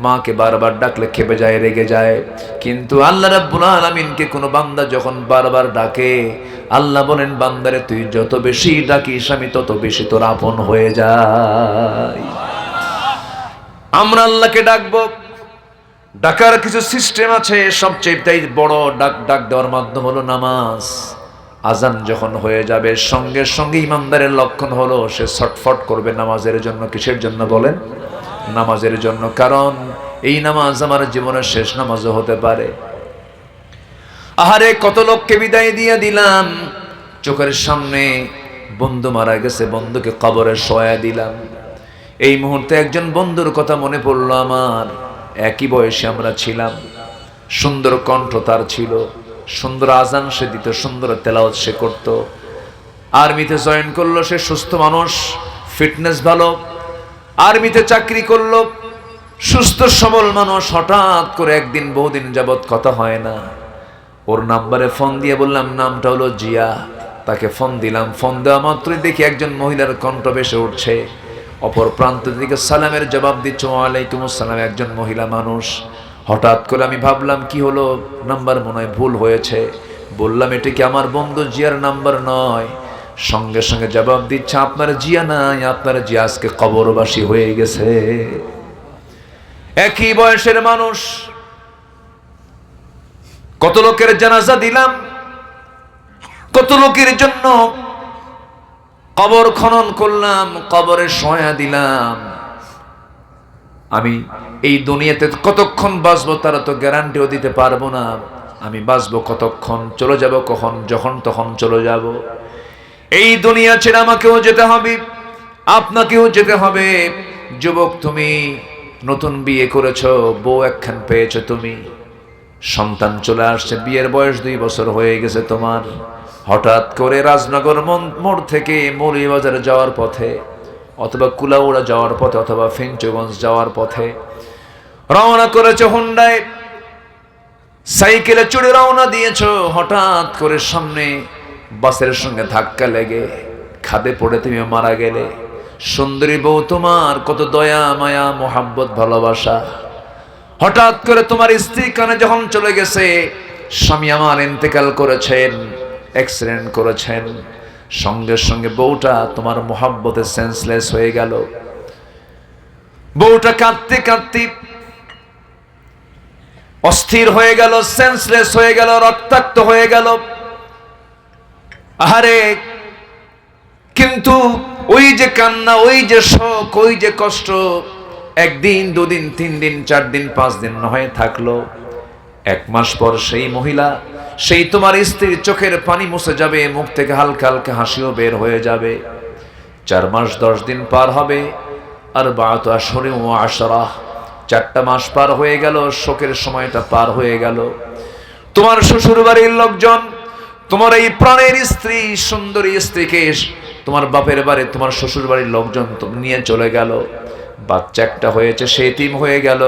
মাকে বারবার ডাকলে খেপে যায়, রেগে যায়। কিন্তু আল্লাহ রাব্বুল আলামিনকে কোনো বান্দা যখন বারবার ডাকে, আল্লাহ বলেন, বান্দারে তুই যত বেশি ডাকিস আমি তত বেশি তোর আপন হয়ে যাই। আমরা আল্লাহকে ডাকবো, ডাকার কিছু সিস্টেম আছে। সবচেয়ে বড় ডাক দেওয়ার মাধ্যম হলো নামাজ। আজান যখন হয়ে যাবে, সঙ্গে সঙ্গে ইমানদারের লক্ষণ হলো সে ছটফট করবে নামাজের জন্য। কিসের জন্য বলেন? নামাজের জন্য। কারণ এই নামাজ আমার জীবনের শেষ নামাজও হতে পারে। আহারে, কত লোককে বিদায় দিয়ে দিলাম, চোখের সামনে বন্ধু মারা গেছে, বন্ধুকে কবরে শোয়া দিলাম। এই মুহূর্তে একজন বন্ধুর কথা মনে পড়লো আমার। একই বয়সে আমরা ছিলাম, সুন্দর কণ্ঠ তার ছিল, সুন্দর আজান সে দিত, সুন্দর তেলাওয়াত সে করত। আর্মিতে জয়েন করলো, সে সুস্থ মানুষ, ফিটনেস ভালো, আর্মিতে চাকরি করলো, সুস্থ সবল মানুষ। হঠাৎ করে একদিন, বহুদিন যাবৎ কথা হয় না, ওর নাম্বারে ফোন দিয়ে বললাম, নামটা হলো জিয়া। তাকে ফোন দিলাম, ফোন দেওয়া মাত্রই দেখি একজন মহিলার কণ্ঠ ভেসে উঠছে। অপর প্রান্ত থেকে সালামের জবাব দিচ্ছ ওয়ালাইকুম আসসালাম, একজন মহিলা মানুষ। হঠাৎ করে আমি ভাবলাম কি হলো, নাম্বার মনে হয় ভুল হয়েছে। বললাম এটা কি আমার বন্ধু জিয়ার নাম্বার নয়? সঙ্গে সঙ্গে জবাব দিচ্ছে আপনার জিয়া নাই, আপনার জিয়া আজকে কবরবাসী হয়ে গেছে। একই বয়সের মানুষ, কত লোকের জানাজা দিলাম, কত লোকের জন্য কবর খনন করলাম, কবরে সয়া দিলাম। আমি এই দুনিয়াতে কতক্ষণ বাঁচবো তারা তো গ্যারান্টিও দিতে পারবো না। আমি বাঁচবো কতক্ষণ, চলে যাব কখন, যখন তখন চলে যাব। এই দুনিয়া ছেড়ে আমাকেও যেতে হবে, আপনাকেও যেতে হবে। যুবক, তুমি নতুন বিয়ে করেছো, বউ একখান পেয়েছো, তুমি সন্তান চলে আসছে, বিয়ের বয়স 2 বছর হয়ে গেছে তোমার। হঠাৎ করে রাজনগর মোড় থেকে মৌলভীবাজার যাওয়ার পথে, অথবা কুলাউড়া যাওয়ার পথে, অথবা ফেঞ্চগঞ্জ যাওয়ার পথে রওনা করেছো হুন্ডায়, সাইকেলে চড়ে রওনা দিয়েছো। হঠাৎ করে সামনে বাসের সঙ্গে ধাক্কা লেগে খাদে পড়ে তুমি মারা গেলে। সুন্দরী বউ তোমার, কত দয়া মায়া মোহাব্বত ভালোবাসা। হঠাৎ করে তোমার স্ত্রী কানে যখন চলে গেছে, স্বামী আমার ইন্তেকাল করেছেন, অ্যাক্সিডেন্ট করেছেন, সঙ্গে সঙ্গে বউটা তোমার মোহাব্বতে সেন্সলেস হয়ে গেল। বউটা কাঁদতে কাঁদতে অস্থির হয়ে গেল, সেন্সলেস হয়ে গেল, রক্তাক্ত হয়ে গেল। আরে কিন্তু ওই যে কান্না, ওই যে শোক, ওই যে কষ্ট, 1 দিন 2 দিন 3 দিন 4 দিন 5 দিন নয় থাকলো। 1 মাস পর সেই মহিলা, সেই তোমার স্ত্রীর চোখের পানি মুছে যাবে, মুখ থেকে হালকা হালকা হাসিও বের হয়ে যাবে। 4 মাস 10 দিন পার হবে, আর 12 আশহুর ওয়া আশরা, 4টা মাস পার হয়ে গেল, শোকের সময়টা পার হয়ে গেল। তোমার শ্বশুর বাড়ির লোকজন তোমার এই প্রাণের স্ত্রী, সুন্দরী স্ত্রীকে তোমার বাপের বাড়ি, তোমার শ্বশুর বাড়ির লোকজন নিয়ে চলে গেল। বাচ্চা একটা হয়েছে, সে এতিম হয়ে গেল।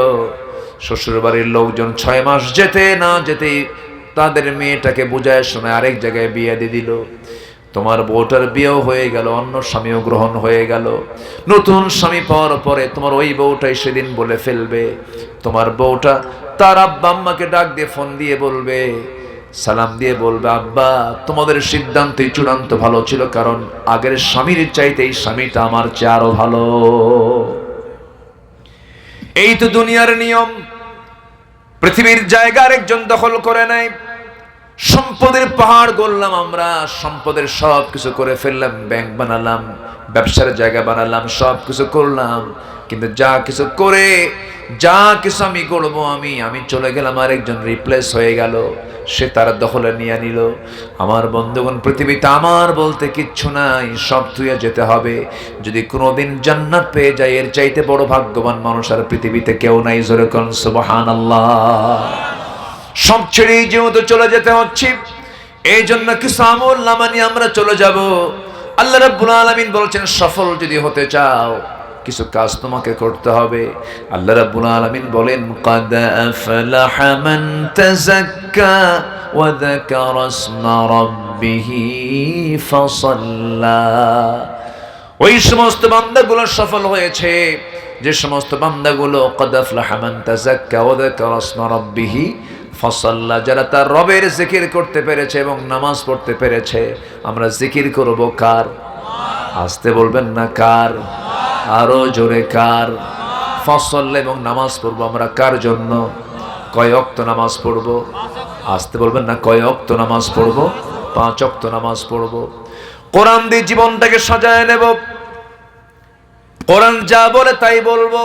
শ্বশুর বাড়ির লোকজন 6 মাস যেতে না যেতে তাদের মেয়েটাকে বুঝায় শোনায় আরেক জায়গায় বিয়ে দিয়ে দিল। তোমার বউটার বিয়েও হয়ে গেল, অন্য স্বামীও গ্রহণ হয়ে গেল। নতুন স্বামী পাওয়ার পরে তোমার ওই বউটাই সেদিন বলে ফেলবে, তোমার বউটা তার আব্বা আম্মাকে ডাক দিয়ে ফোন দিয়ে বলবে, সালাম দিয়ে বলবে, আব্বা তোমাদের সিদ্ধান্তই চূড়ান্ত ভালো ছিল, কারণ আগের স্বামীর চাইতে এই স্বামীটা আমার চেয়ে আরো ভালো। এই তো দুনিয়ার নিয়ম। পৃথিবীর জায়গা আরেকজন দখল করে নেয়। সম্পদের পাহাড় গড়লাম আমরা, সম্পদের সব কিছু করে ফেললাম, ব্যাংক বানালাম, ব্যবসার জায়গা বানালাম, সব কিছু করলাম, কিন্তু যা কিছু করে, যা কিছু আমি করবো, আমি চলে গেলাম, আরেকজন রিপ্লেস হয়ে গেল, সে তার দখলে নিয়ে নিল। আমার বন্ধুগণ, পৃথিবীতে আমার বলতে কিচ্ছু নাই, সব তুইয়া যেতে হবে। যদি কোনোদিন জান্নাত পেয়ে যায়, এর চাইতে বড় ভাগ্যবান মানুষ আর পৃথিবীতে কেউ নাই। জোরে কোন সুবহানাল্লাহ। সব ছেড়েই যেহেতু চলে যেতে হচ্ছে, এই জন্য কিছু আমল নামা নিয়ে আমরা চলে যাব। আল্লাহ রাব্বুল আলামিন বলছেন, সফল যদি হতে চাও কিছু কাজ তোমাকে করতে হবে। আল্লাহ রাব্বুল আলামিন বলেন, ক্বাদ আফলাহা মান তাযাক্কা ওয়া যাকারা ইসমা রাব্বিহি ফাসাল্লা। ওই সমস্ত বান্দাগুলো সফল হয়েছে যে সমস্ত বান্দাগুলো ক্বাদ আফলাহা মান তাযাক্কা ওয়া যাকারা ইসমা রাব্বিহি ফাসাল্লা, যারা তার রবের জিকির করতে পেরেছে এবং নামাজ পড়তে পেরেছে। আমরা জিকির করব কার? আস্তে বলবেন না, কার? আরো জোরে, কার? ফাসাল্লা, এবং নামাজ পড়বো আমরা কার জন্য? কয় ওয়াক্ত নামাজ পড়বো? আস্তে বলবেন না, কয় ওয়াক্ত নামাজ পড়বো? 5 ওয়াক্ত নামাজ পড়বো। কোরআন দিয়ে জীবনটাকে সাজায় নেব। কোরআন যা বলে তাই বলবো।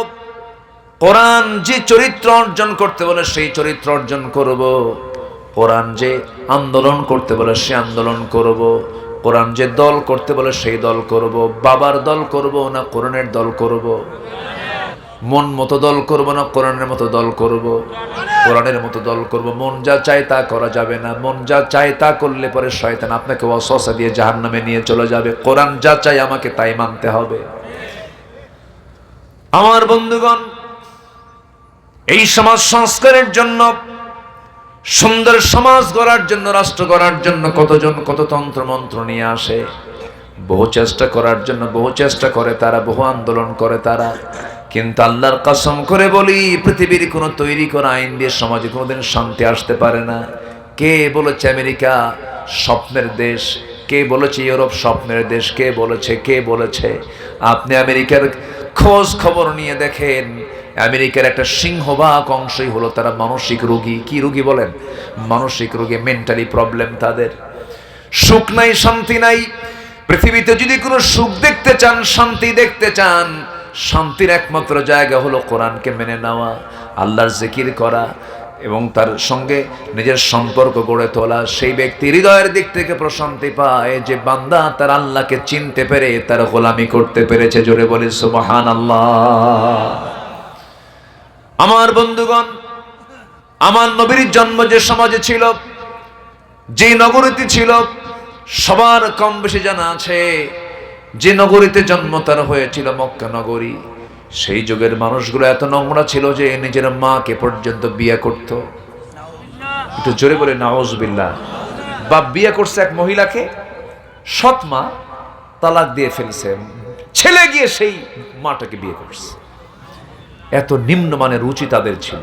কোরআন যে চরিত্র অর্জন করতে বলে সেই চরিত্র অর্জন করব। কোরআন যে আন্দোলন করতে বলে সে আন্দোলন করব। কোরআন যে দল করতে বলে সেই দল করব। বাবার দল করব না কোরআনের দল করব? মন মতো দল করব না কোরআনের মতো দল করব? কোরআনের মতো দল করব। মন যা চায় তা করা যাবে না। মন যা চায় তা করলে পরে শয়তান আপনাকে ওয়াসওয়াসা দিয়ে জাহান্নামে নিয়ে চলে যাবে। কোরআন যা চায় আমাকে তাই মানতে হবে। আমার বন্ধুগণ, এই সমাজ সংস্কারের জন্য, সুন্দর সমাজ গড়ার জন্য, রাষ্ট্র গড়ার জন্য কতজন কত তন্ত্র মন্ত্র নিয়ে আসে। বহু চেষ্টা করার জন্য বহু চেষ্টা করে তারা, বহু আন্দোলন করে তারা, কিন্তু আল্লাহর কসম করে বলি পৃথিবীর কোনো তৈরি করা আইন দিয়ে সমাজে কোনোদিন শান্তি আসতে পারে না। কে বলেছে আমেরিকা স্বপ্নের দেশ? কে বলেছে ইউরোপ স্বপ্নের দেশ? কে বলেছে? আপনি আমেরিকার খোঁজ খবর নিয়ে দেখেন, আমেরিকার একটা সিংহভাগ অংশই হলো তারা মানসিক রোগী। কি রোগী বলেন? মানসিক রোগী, মেন্টালি প্রবলেম তাদের। সুখ নাই, শান্তি নাই। পৃথিবীতে যদি কোনো সুখ দেখতে চান, শান্তি দেখতে চান, শান্তির একমাত্র জায়গা হলো কোরআনকে মেনে নেওয়া, আল্লাহর জিকির করা এবং তার সঙ্গে নিজের সম্পর্ক গড়ে তোলা। সেই ব্যক্তি হৃদয়ের দিক থেকে প্রশান্তি পায় যে বান্দা তার আল্লাহকে চিনতে পেরে তার গোলামি করতে পেরেছে। জোরে বলি সুবহানাল্লাহ। আমার বন্ধুগণ, আমার নবীর জন্ম যে সমাজে ছিল, যে নগরীতে ছিল, সবার কম বেশি জানা আছে যে নগরীতে জন্ম তার হয়েছিল, মক্কা নগরী। সেই যুগের মানুষগুলো এত নোংরা ছিল যে নিজের মাকে পর্যন্ত বিয়ে করত। একটু জোরে বলে নাউজুবিল্লাহ। বাপ বিয়ে করছে এক মহিলাকে, সৎ মা, তালাক দিয়ে ফেলছে, ছেলে গিয়ে সেই মাটাকে বিয়ে করছে। এত নিম্নমানের রুচি তাদের ছিল।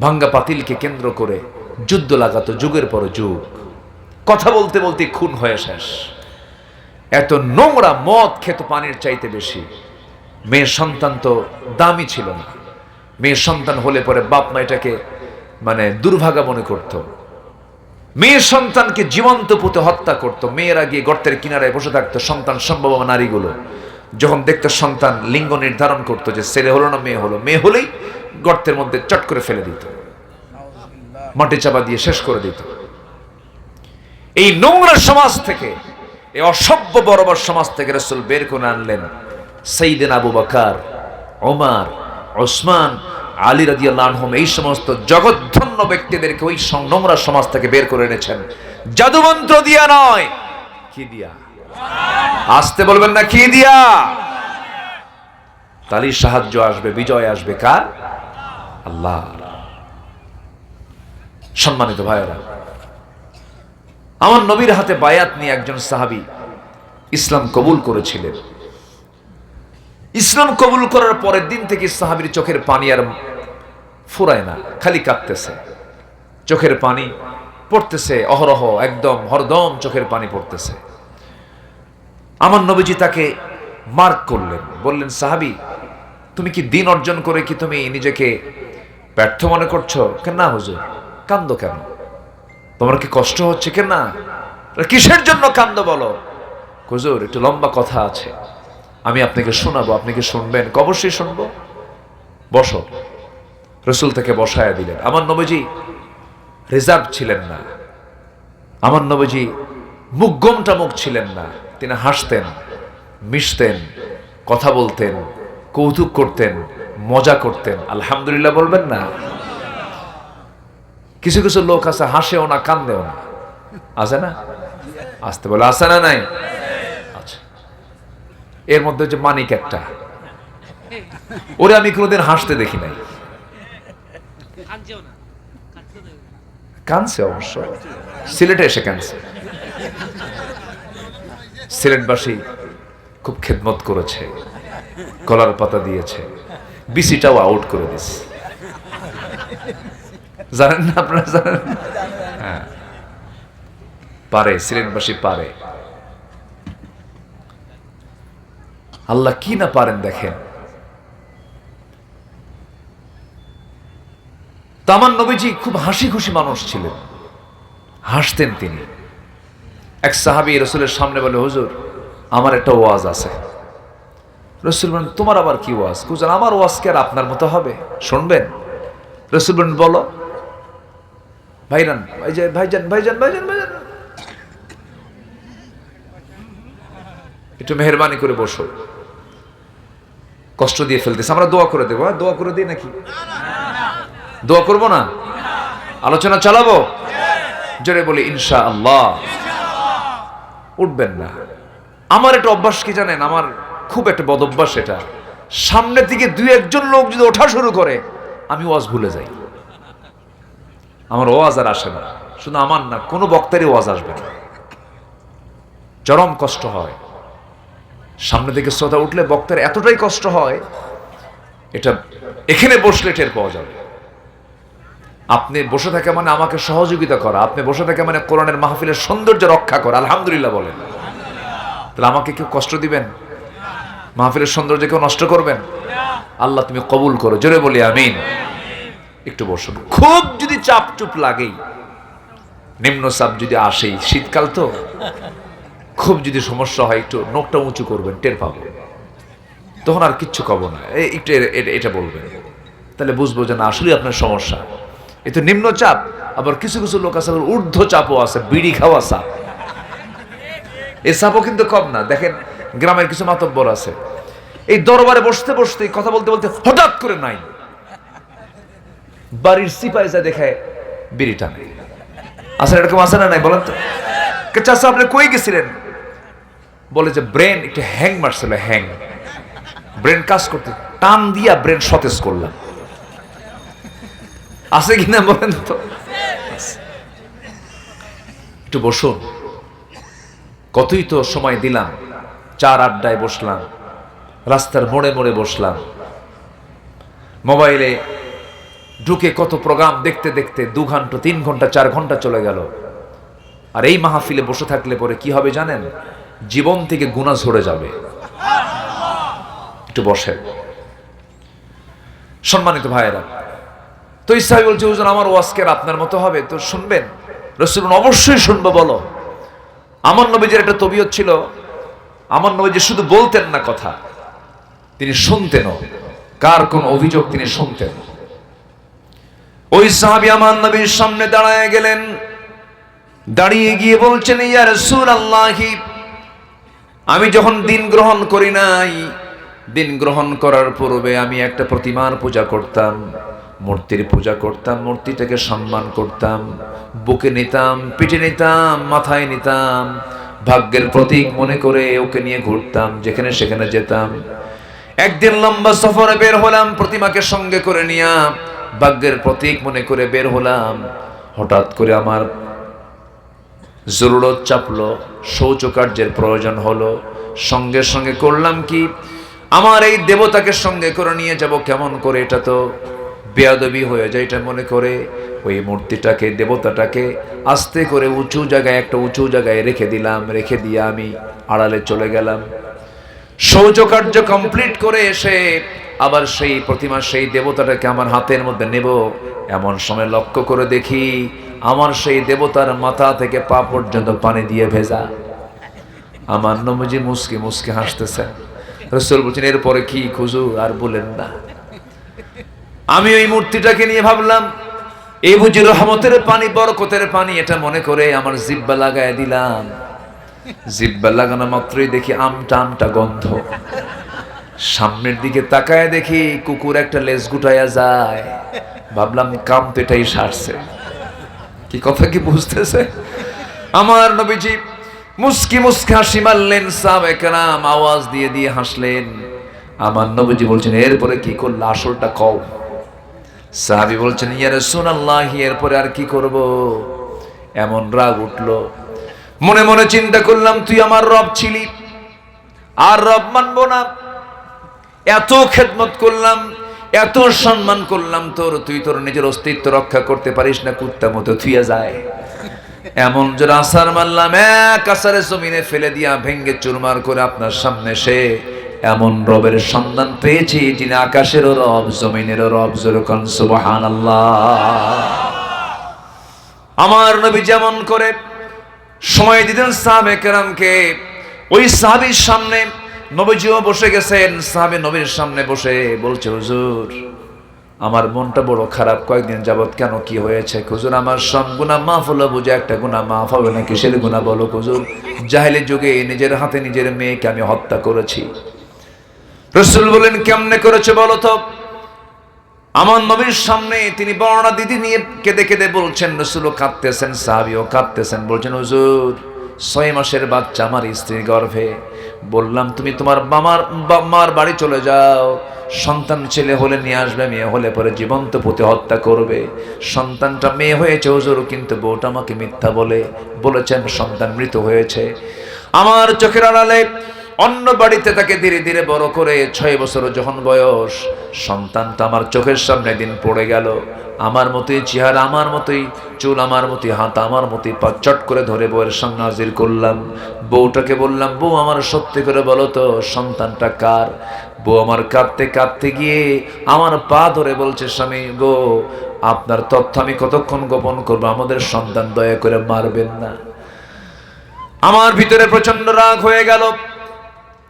ভাঙ্গা পাতিলকে কেন্দ্র করে যুদ্ধ লাগাতো যুগের পর যুগ। কথা বলতে বলতে খুন হয়ে শেষ। এত নোংরা, মদ খেত পানির চাইতে বেশি। মেয়ের সন্তান তো দামি ছিল না। মেয়ের সন্তান হলে পরে বাপ মা এটাকে দুর্ভাগা মনে করত। মেয়ের সন্তানকে জীবন্ত পুঁতে হত্যা করত। মেয়েরা গিয়ে গর্তের কিনারায় বসে থাকতো। সন্তান সম্ভব নারীগুলো যখন দেখতো সন্তান, লিঙ্গ নির্ধারণ করতো যে ছেলে হলো না মেয়ে হলো। মেয়ে হলেই গর্তের মধ্যে চট করে ফেলে দিত, মাটি চাপা দিয়ে শেষ করে দিত। এই নোংরা সমাজ থেকে, এই অসভ্য বর্বর সমাজ থেকে রাসূল বের করে আনলেন সাইয়েদনা আবু বকর, ওমর, ওসমান, আলী রাদিয়াল্লাহু আনহুম। এই সমস্ত জগৎধন্য ব্যক্তিদেরকে ওই নোংরা সমাজ থেকে বের করে এনেছেন জাদুমন্ত্র দিয়া নয়। কি দিয়া? আসতে বলবেন না, কি দিয়া? তারই সাহায্য আসবে, বিজয় আসবে কার? আল্লাহ। সম্মানিত ভাইয়েরা, আমার নবীর হাতে বায়াত নিয়ে একজন সাহাবী ইসলাম কবুল করেছিলেন। ইসলাম কবুল করার পরের দিন থেকে সাহাবীর চোখের পানি আর ফুরায় না, খালি কাঁদতেছে। চোখের পানি পড়তেছে অহরহ, একদম হরদম চোখের পানি পড়তেছে। আমার নবীজি তাকে মার্ক করলেন, বললেন, সাহাবী, তুমি কি দিন অর্জন করে কি তুমি নিজেকে ব্যর্থ মনে করছো? কেন না হুজুর, কান্দো কেন? তোমার কি কষ্ট হচ্ছে? কেন না? কিসের জন্য কান্দো বলো? হুজুর, একটু লম্বা কথা আছে, আমি আপনাকে শোনাবো, আপনি কি শুনবেন? অবশ্যই শুনবো, বসো। রাসূল তাকে বসায়া দিলেন। আমার নবীজি রিজার্ভ ছিলেন না। আমার নবীজি মুখ ছিলেন না। তিনি হাসতেন, মিশতেন, কথা বলতেন, কৌতুক করতেন, মজা করতেন। আলহামদুলিল্লাহ বলবেন না? কিছু কিছু লোক আছে হাসেও না, কান্দেও না, আছে না? আসতে বলে, আছে না নাই? আচ্ছা, এর মধ্যে যে মানিক একটা, ওরে আমি কোনোদিন হাসতে দেখি নাই। কানছে অবশ্য, সিলেটে এসে কানছে। সিলেটবাসী খুব খেদমত করেছে, কলার পাতা দিয়েছে, বিসিটাও আউট করে দিছে। জানেন না আপনারা? জানেন? হ্যাঁ, পারে, সিলেটবাসী পারে। আল্লাহ কি না পারেন দেখেন। তো আমার নবীজি খুব হাসি খুশি মানুষ ছিলেন, হাসতেন তিনি। এক সাহাবী রাসূলের সামনে বলে, হুজুর, আমার একটা ওয়াজ আছে। রাসূল বলেন, তোমার আবার কি ওয়াজ? হুজুর, আমার ওয়াজ কি আর আপনার মতো হবে? শুনবেন? রাসূল বলেন, বলো। ভাইজান, একটু মেহেরবানি করে বসো, কষ্ট দিয়ে ফেলতেছে। আমরা দোয়া করে দেবো। দোয়া করে দিই নাকি? দোয়া করবো না? আলোচনা চালাবো? জোরে বলি ইনশাআল্লাহ। উঠবেন না। আমার একটা অভ্যাস কি জানেন? আমার খুব একটা বদ অভ্যাস এটা। সামনের দিকে দুই একজন লোক যদি ওঠা শুরু করে, আমি ওয়াজ ভুলে যাই। আমার ওয়াজ আর আসে না। শুধু আমার না, কোনো বক্তারই ওয়াজ আসবে না। চরম কষ্ট হয়। সামনে থেকে শ্রোতা উঠলে বক্তার এতটাই কষ্ট হয়, এটা এখানে বসলে টের পাওয়া যাবে। আপনি বসে থাকা মানে আমাকে সহযোগিতা করা, আপনি বসে থাকা মানে কোরআনের মাহফিলের সৌন্দর্য রক্ষা করা। আলহামদুলিল্লাহ বলেন। তাহলে আমাকে কেউ কষ্ট দিবেন? মাহফিলের সৌন্দর্য কেউ নষ্ট করবেন? আল্লাহ তুমি কবুল করো, জোরে বলি আমিন। একটু বসুন। খুব যদি চাপ চুপ লাগেই, নিম্ন চাপ যদি আসেই, শীতকাল তো, খুব যদি সমস্যা হয় একটু নোকটা উঁচু করবেন, টের পাবেন। তখন আর কিচ্ছু কব না, একটু এটা বলবেন, তাহলে বুঝবো যে না আসলে আপনার সমস্যা। এ তো নিম্ন চাপ, আবার কিছু কিছু লোক আছে আবার ঊর্ধ্ব চাপও আছে, বিড়ি খাওয়া চাপ। এই চাপও কিন্তু কম না। দেখেন গ্রামের কিছু মাতব্বর আছে, এই দরবারে বসতে বসতে কথা বলতে বলতে হঠাৎ করে নাই বাড়ির সিপাই যা দেখায় বিড়ি টানে। আসলে এরকম আছে না নাই বলেন তো? চাচা আপনি কই গেছিলেন? বলে যে ব্রেন একটু হ্যাং মারছিল, হ্যাং, ব্রেন কাজ করতে, টান দিয়া ব্রেন সতেজ করলাম। আছে কিনা বলেন তো? একটু বসুন। কতই তো সময় দিলাম, চার আড্ডায় বসলাম, রাস্তার মোড়ে মোড়ে বসলাম, মোবাইলে ঢুকে কত প্রোগ্রাম দেখতে দেখতে 2 ঘন্টা 3 ঘন্টা 4 ঘন্টা চলে গেল। আর এই মাহফিলে বসে থাকলে পরে কি হবে জানেন? জীবন থেকে গুনাহ ঝরে যাবে। একটু বসেন। সম্মানিত ভাইয়েরা, তো ইসহাই বলছে হুজুর আমার ওয়াজকের আপনার মতো হবে, তো শুনবেন? রাসূল অবশ্যই শুনবো, বলো। আমার নবীজির একটা তবিয়ত ছিল, আমার নবীজি শুধু বলতেন না কথা, তিনি শুনতেনও। কার কোন অভিযোগ তিনি শুনতেন। ওই সাহাবী আমার নবীর সামনে দাঁড়ায় গেলেন, দাঁড়িয়ে গিয়ে বলছেন ইয়া রাসূলুল্লাহ, আমি যখন দিন গ্রহণ করি নাই, দিন গ্রহণ করার পূর্বে আমি একটা প্রতিমার পূজা করতাম, মূর্তির পূজা করতাম, মূর্তিটাকে সম্মান করতাম, বুকে নিতাম, পিঠে নিতাম, মাথায় নিতাম, ভাগ্যের প্রতীক মনে করে ওকে নিয়ে ঘুরতাম, যেখানে সেখানে যেতাম। একদিন লম্বা সফরে বের হলাম, প্রতিমাকে সঙ্গে করে নিয়ে ভাগ্যের প্রতীক মনে করে বের হলাম। হঠাৎ করে আমার জরুরত চাপলো, শৌচকার্যের প্রয়োজন হলো, সঙ্গে সঙ্গে করলাম কি, আমার এই দেবতাকে সঙ্গে করে নিয়ে যাব কেমন করে, এটা তো বেয়াদবি হয়ে যায়, এটা মনে করে ওই মূর্তিটাকে, দেবতাটাকে আস্তে করে উঁচু জায়গায়, একটা উঁচু জায়গায় রেখে দিলাম। রেখে দিয়ে আমি আড়ালে চলে গেলাম। শৌচকার্য কমপ্লিট করে এসে আবার সেই প্রতিমা, সেই দেবতাটাকে আমার হাতের মধ্যে নেব, এমন সময় লক্ষ্য করে দেখি আমার সেই দেবতার মাথা থেকে পা পর্যন্ত পানি দিয়ে ভেজা। আমার নবীজি মুস্কি মুস্কি হাসতেছেন। রাসূল বলছেন এরপরে কি হুজুর আর বলেন না। আমি ওই মূর্তিটাকে নিয়ে ভাবলাম এই বুঝি রহমতের পানি, বরকতের পানি, এটা মনে করে আমার জিহ্বা লাগায় দিলাম। জিহ্বা লাগানো মাত্রই দেখি আমটা আমটা গন্ধ। সামনের দিকে তাকায় দেখি কুকুর একটা লেজ গুটাইয়া যায়। ভাবলাম কাম তো এটাই সারছে। কি কথা কি বুঝতেছে? আমার নবীজি মুস্কি মুস্কি হাসি মারলেন, সাহাবায়ে কেরাম আওয়াজ দিয়ে দিয়ে হাসলেন। আমার নবীজি বলছেন এরপরে কি করলা, আসলটা কও। সাহাবী বলছেন ইয়া রাসূলুল্লাহ, এরপরে আর কি করব? এমন রাগ উঠলো, মনে মনে চিন্তা করলাম তুই আমার রব ছিলি, আর রব মানবো না। এত খেদমত করলাম, এত সম্মান করলাম তোর, তুই তোর নিজের অস্তিত্ব রক্ষা করতে পারিস না, কুত্তা মতো থুইয়া যায়। এমন জোর আসার মারলাম, এক আসারে জমিনে ফেলে দিয়া ভেঙ্গে চুরমার করে আপনার সামনে সে এমন রবের সন্ধান পেয়েছি যিনি আকাশেরও রব, জমিনেরও রব। যেরকম সুবহানাল্লাহ। আমার নবী যেমন করে সময় দিতেন সাহাবে কেরামকে, ওই সাহাবীর সামনে নবীজিও বসে গেছেন। সাহাবী নবীর সামনে বসে বলছে হুজুর আমার মনটা বড় খারাপ, কয়েকদিন যাবত। কেন, কি হয়েছে? হুজুর আমার সব গুনাহ মাফ হলো, বুঝে একটা গুনাহ মাফ হবে না। কিসের গুনাহ বলো হুজুর? জাহেলি যুগে নিজের হাতে নিজের মেয়েকে আমি হত্যা করেছি। রাসূল বলেন কেমনে করেছে বলো তো? আমার নবীর সামনে তিনি বর্ণনা দিদি নিয়ে কেঁদে কেঁদে বলছেন, রাসূলও কাঁদতেছেন, সাহাবীও কাঁদতেছেন। বলছেন হুজুর 6 মাসের বাচ্চা আমার স্ত্রীর গর্ভে। বললাম তুমি তোমার মার বাড়ি চলে যাও, সন্তান ছেলে হলে নিয়ে আসবে, মেয়ে হলে পরে জীবন্ত পুঁতে হত্যা করবে। সন্তানটা মেয়ে হয়েছে হুজুর, কিন্তু বউটা আমাকে মিথ্যা বলেছেন সন্তান মৃত হয়েছে। আমার চোখের আড়ালে অন্য বাড়িতে তাকে ধীরে ধীরে বড় করে 6 বছর যখন বয়স, সন্তানটা আমার চোখের সামনে দিন পড়ে গেল। আমার মতোই চেহারা, আমার মতোই চুল, আমার মতোই হাত, আমার মতোই পা, চট করে ধরে বউয়ের সামনে হাজির করলাম। বউটাকে বললাম, বউ আমার সত্যি করে বলো তো সন্তানটা কার? বউ আমার কাঁদতে কাঁদতে গিয়ে আমার পা ধরে বলছে, স্বামী গো, আপনার তথ্য আমি কতক্ষণ গোপন করবো, আমাদের সন্তান, দয়া করে মারবেন না। আমার ভিতরে প্রচন্ড রাগ হয়ে গেল,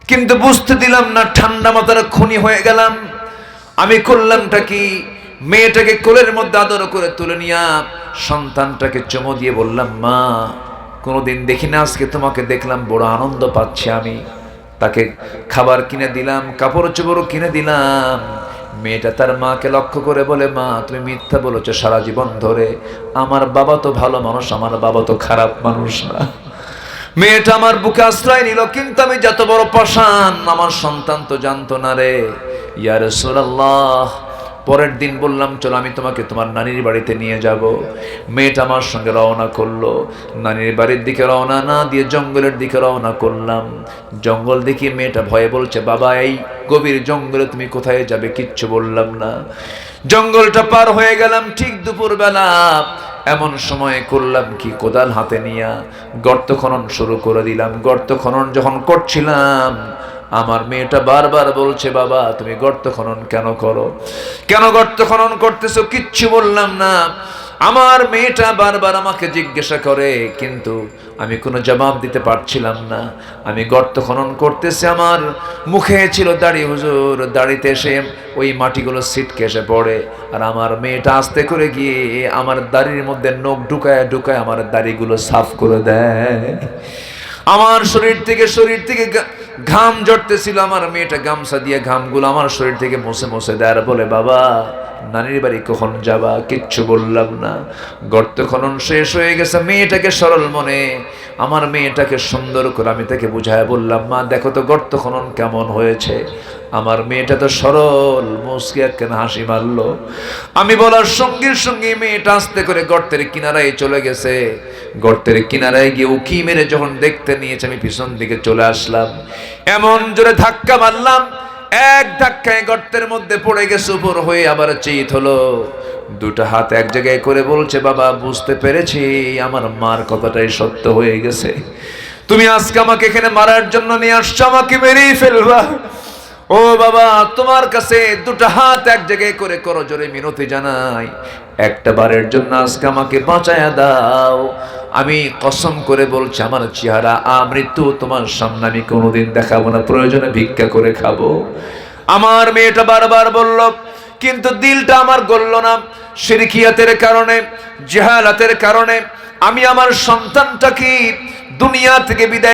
কিন্তু বুঝতে দিলাম না, ঠান্ডা মাথার খুনি হয়ে গেলাম। আমি করলামটা কি, মেয়েটাকে কোলের মধ্যে আদর করে তুলে নিয়ে সন্তানটাকে চুমু দিয়ে বললাম, মা, কোনোদিন দেখি না, আজকে তোমাকে দেখলাম, বড় আনন্দ পাচ্ছি আমি। তাকে খাবার কিনে দিলাম, কাপড় চোপড় কিনে দিলাম। মেয়েটা তার মাকে লক্ষ্য করে বলে, মা, তুমি মিথ্যা বলেছো সারা জীবন ধরে, আমার বাবা তো ভালো মানুষ, আমার বাবা তো খারাপ মানুষ না। মেয়েটা আমার বুকে আশ্রয় নিল, কিন্তু আমি যত বড় পাষাণ, আমার সন্তান তো জানতো না রে। ইয়া রাসূলুল্লাহ, পরের দিন বললাম, চলো আমি তোমাকে তোমার নানির বাড়িতে নিয়ে যাব। মেয়েটা আমার সঙ্গে রওনা করলো। নানির বাড়ির দিকে রওনা না দিয়ে জঙ্গলের দিকে রওনা করলাম। জঙ্গল দেখি মেয়েটা ভয়ে বলছে, বাবা, এই গভীর জঙ্গলে তুমি কোথায় যাবে? কিচ্ছু বললাম না। জঙ্গলটা পার হয়ে গেলাম ঠিক দুপুরবেলা। এমন সময় করলাম কি, কোদাল হাতে নিয়ে গর্ত খনন শুরু করে দিলাম। গর্ত খনন যখন করছিলাম, আমার মেয়েটা বারবার বলছে, বাবা, তুমি গর্ত খনন কেন করো? কেন গর্ত খনন করতেছো? কিচ্ছু বললাম না। আমার মেয়েটা বারবার আমাকে জিজ্ঞাসা করে, কিন্তু আমি কোনো জবাব দিতে পারছিলাম না। আমি গর্ত খনন করতেছি, আমার মুখে ছিল দাড়ি হুজুর, দাড়িতে এসে ওই মাটিগুলো ছিটকে এসে পড়ে। আর আমার মেয়েটা আস্তে করে গিয়ে আমার দাড়ির মধ্যে নখ ঢুকায় ঢুকায় আমার দাড়িগুলো সাফ করে দেয়। আমার শরীর থেকে ঘাম ঝরতেছিল, আমার মেয়েটা গামছা দিয়ে ঘামগুলো আমার শরীর থেকে মুছে মুছে দেয়, আর বলে, বাবা, নানির বাড়ি কখন যাবা? কিচ্ছু বললাম না। গর্ত খনন শেষ হয়ে গেছে। মেয়েটাকে সরল মনে, আমার মেয়েটাকে সুন্দর করে আমি তাকে বুঝায় বললাম, মা, দেখো তো গর্ত খনন কেমন হয়েছে। আমার মেয়েটা তো সরল, মুচকি একখানা হাসি মারলো। আমি বলার সঙ্গে সঙ্গে মেয়েটা আস্তে করে গর্তের কিনারায় চলে গেছে। গর্তের কিনারায় গিয়ে উকি মেরে যখন দেখতে নিয়েছে, আমি পিছন দিকে চলে আসলাম। এমন জোরে ধাক্কা মারলাম, এক ধাক্কায় গর্তের মধ্যে পড়ে গেছে। উপর হয়ে আবার চিৎ হলো। দুটো হাত এক জায়গায় করে বলছে, বাবা, বুঝতে পেরেছি, আমার মার কথাটাই সত্য হয়ে গেছে। তুমি আজকে আমাকে এখানে মারার জন্য নিয়ে আসছো, আমাকে মেরেই ফেলবা। ও বাবা, তোমার কাছে দুটো হাত এক জায়গায় করে করো জোরে মিনতি জানাই, একটা বারের জন্য আজকে আমাকে বাঁচায়া দাও। আমি কসম করে বলছি, আমার চেহারা আমৃত্যু তোমার সামনে আমি কোনোদিন দেখাবো না, প্রয়োজনে ভিক্ষা করে খাবো। আমার মেয়েটা বারবার বলল, কিন্তু দিলটা আমার গলল না। শিরকিয়াতের কারণে, জাহালাতের কারণে আমি আমার সন্তানটাকে দুনিয়া থেকে বিদায়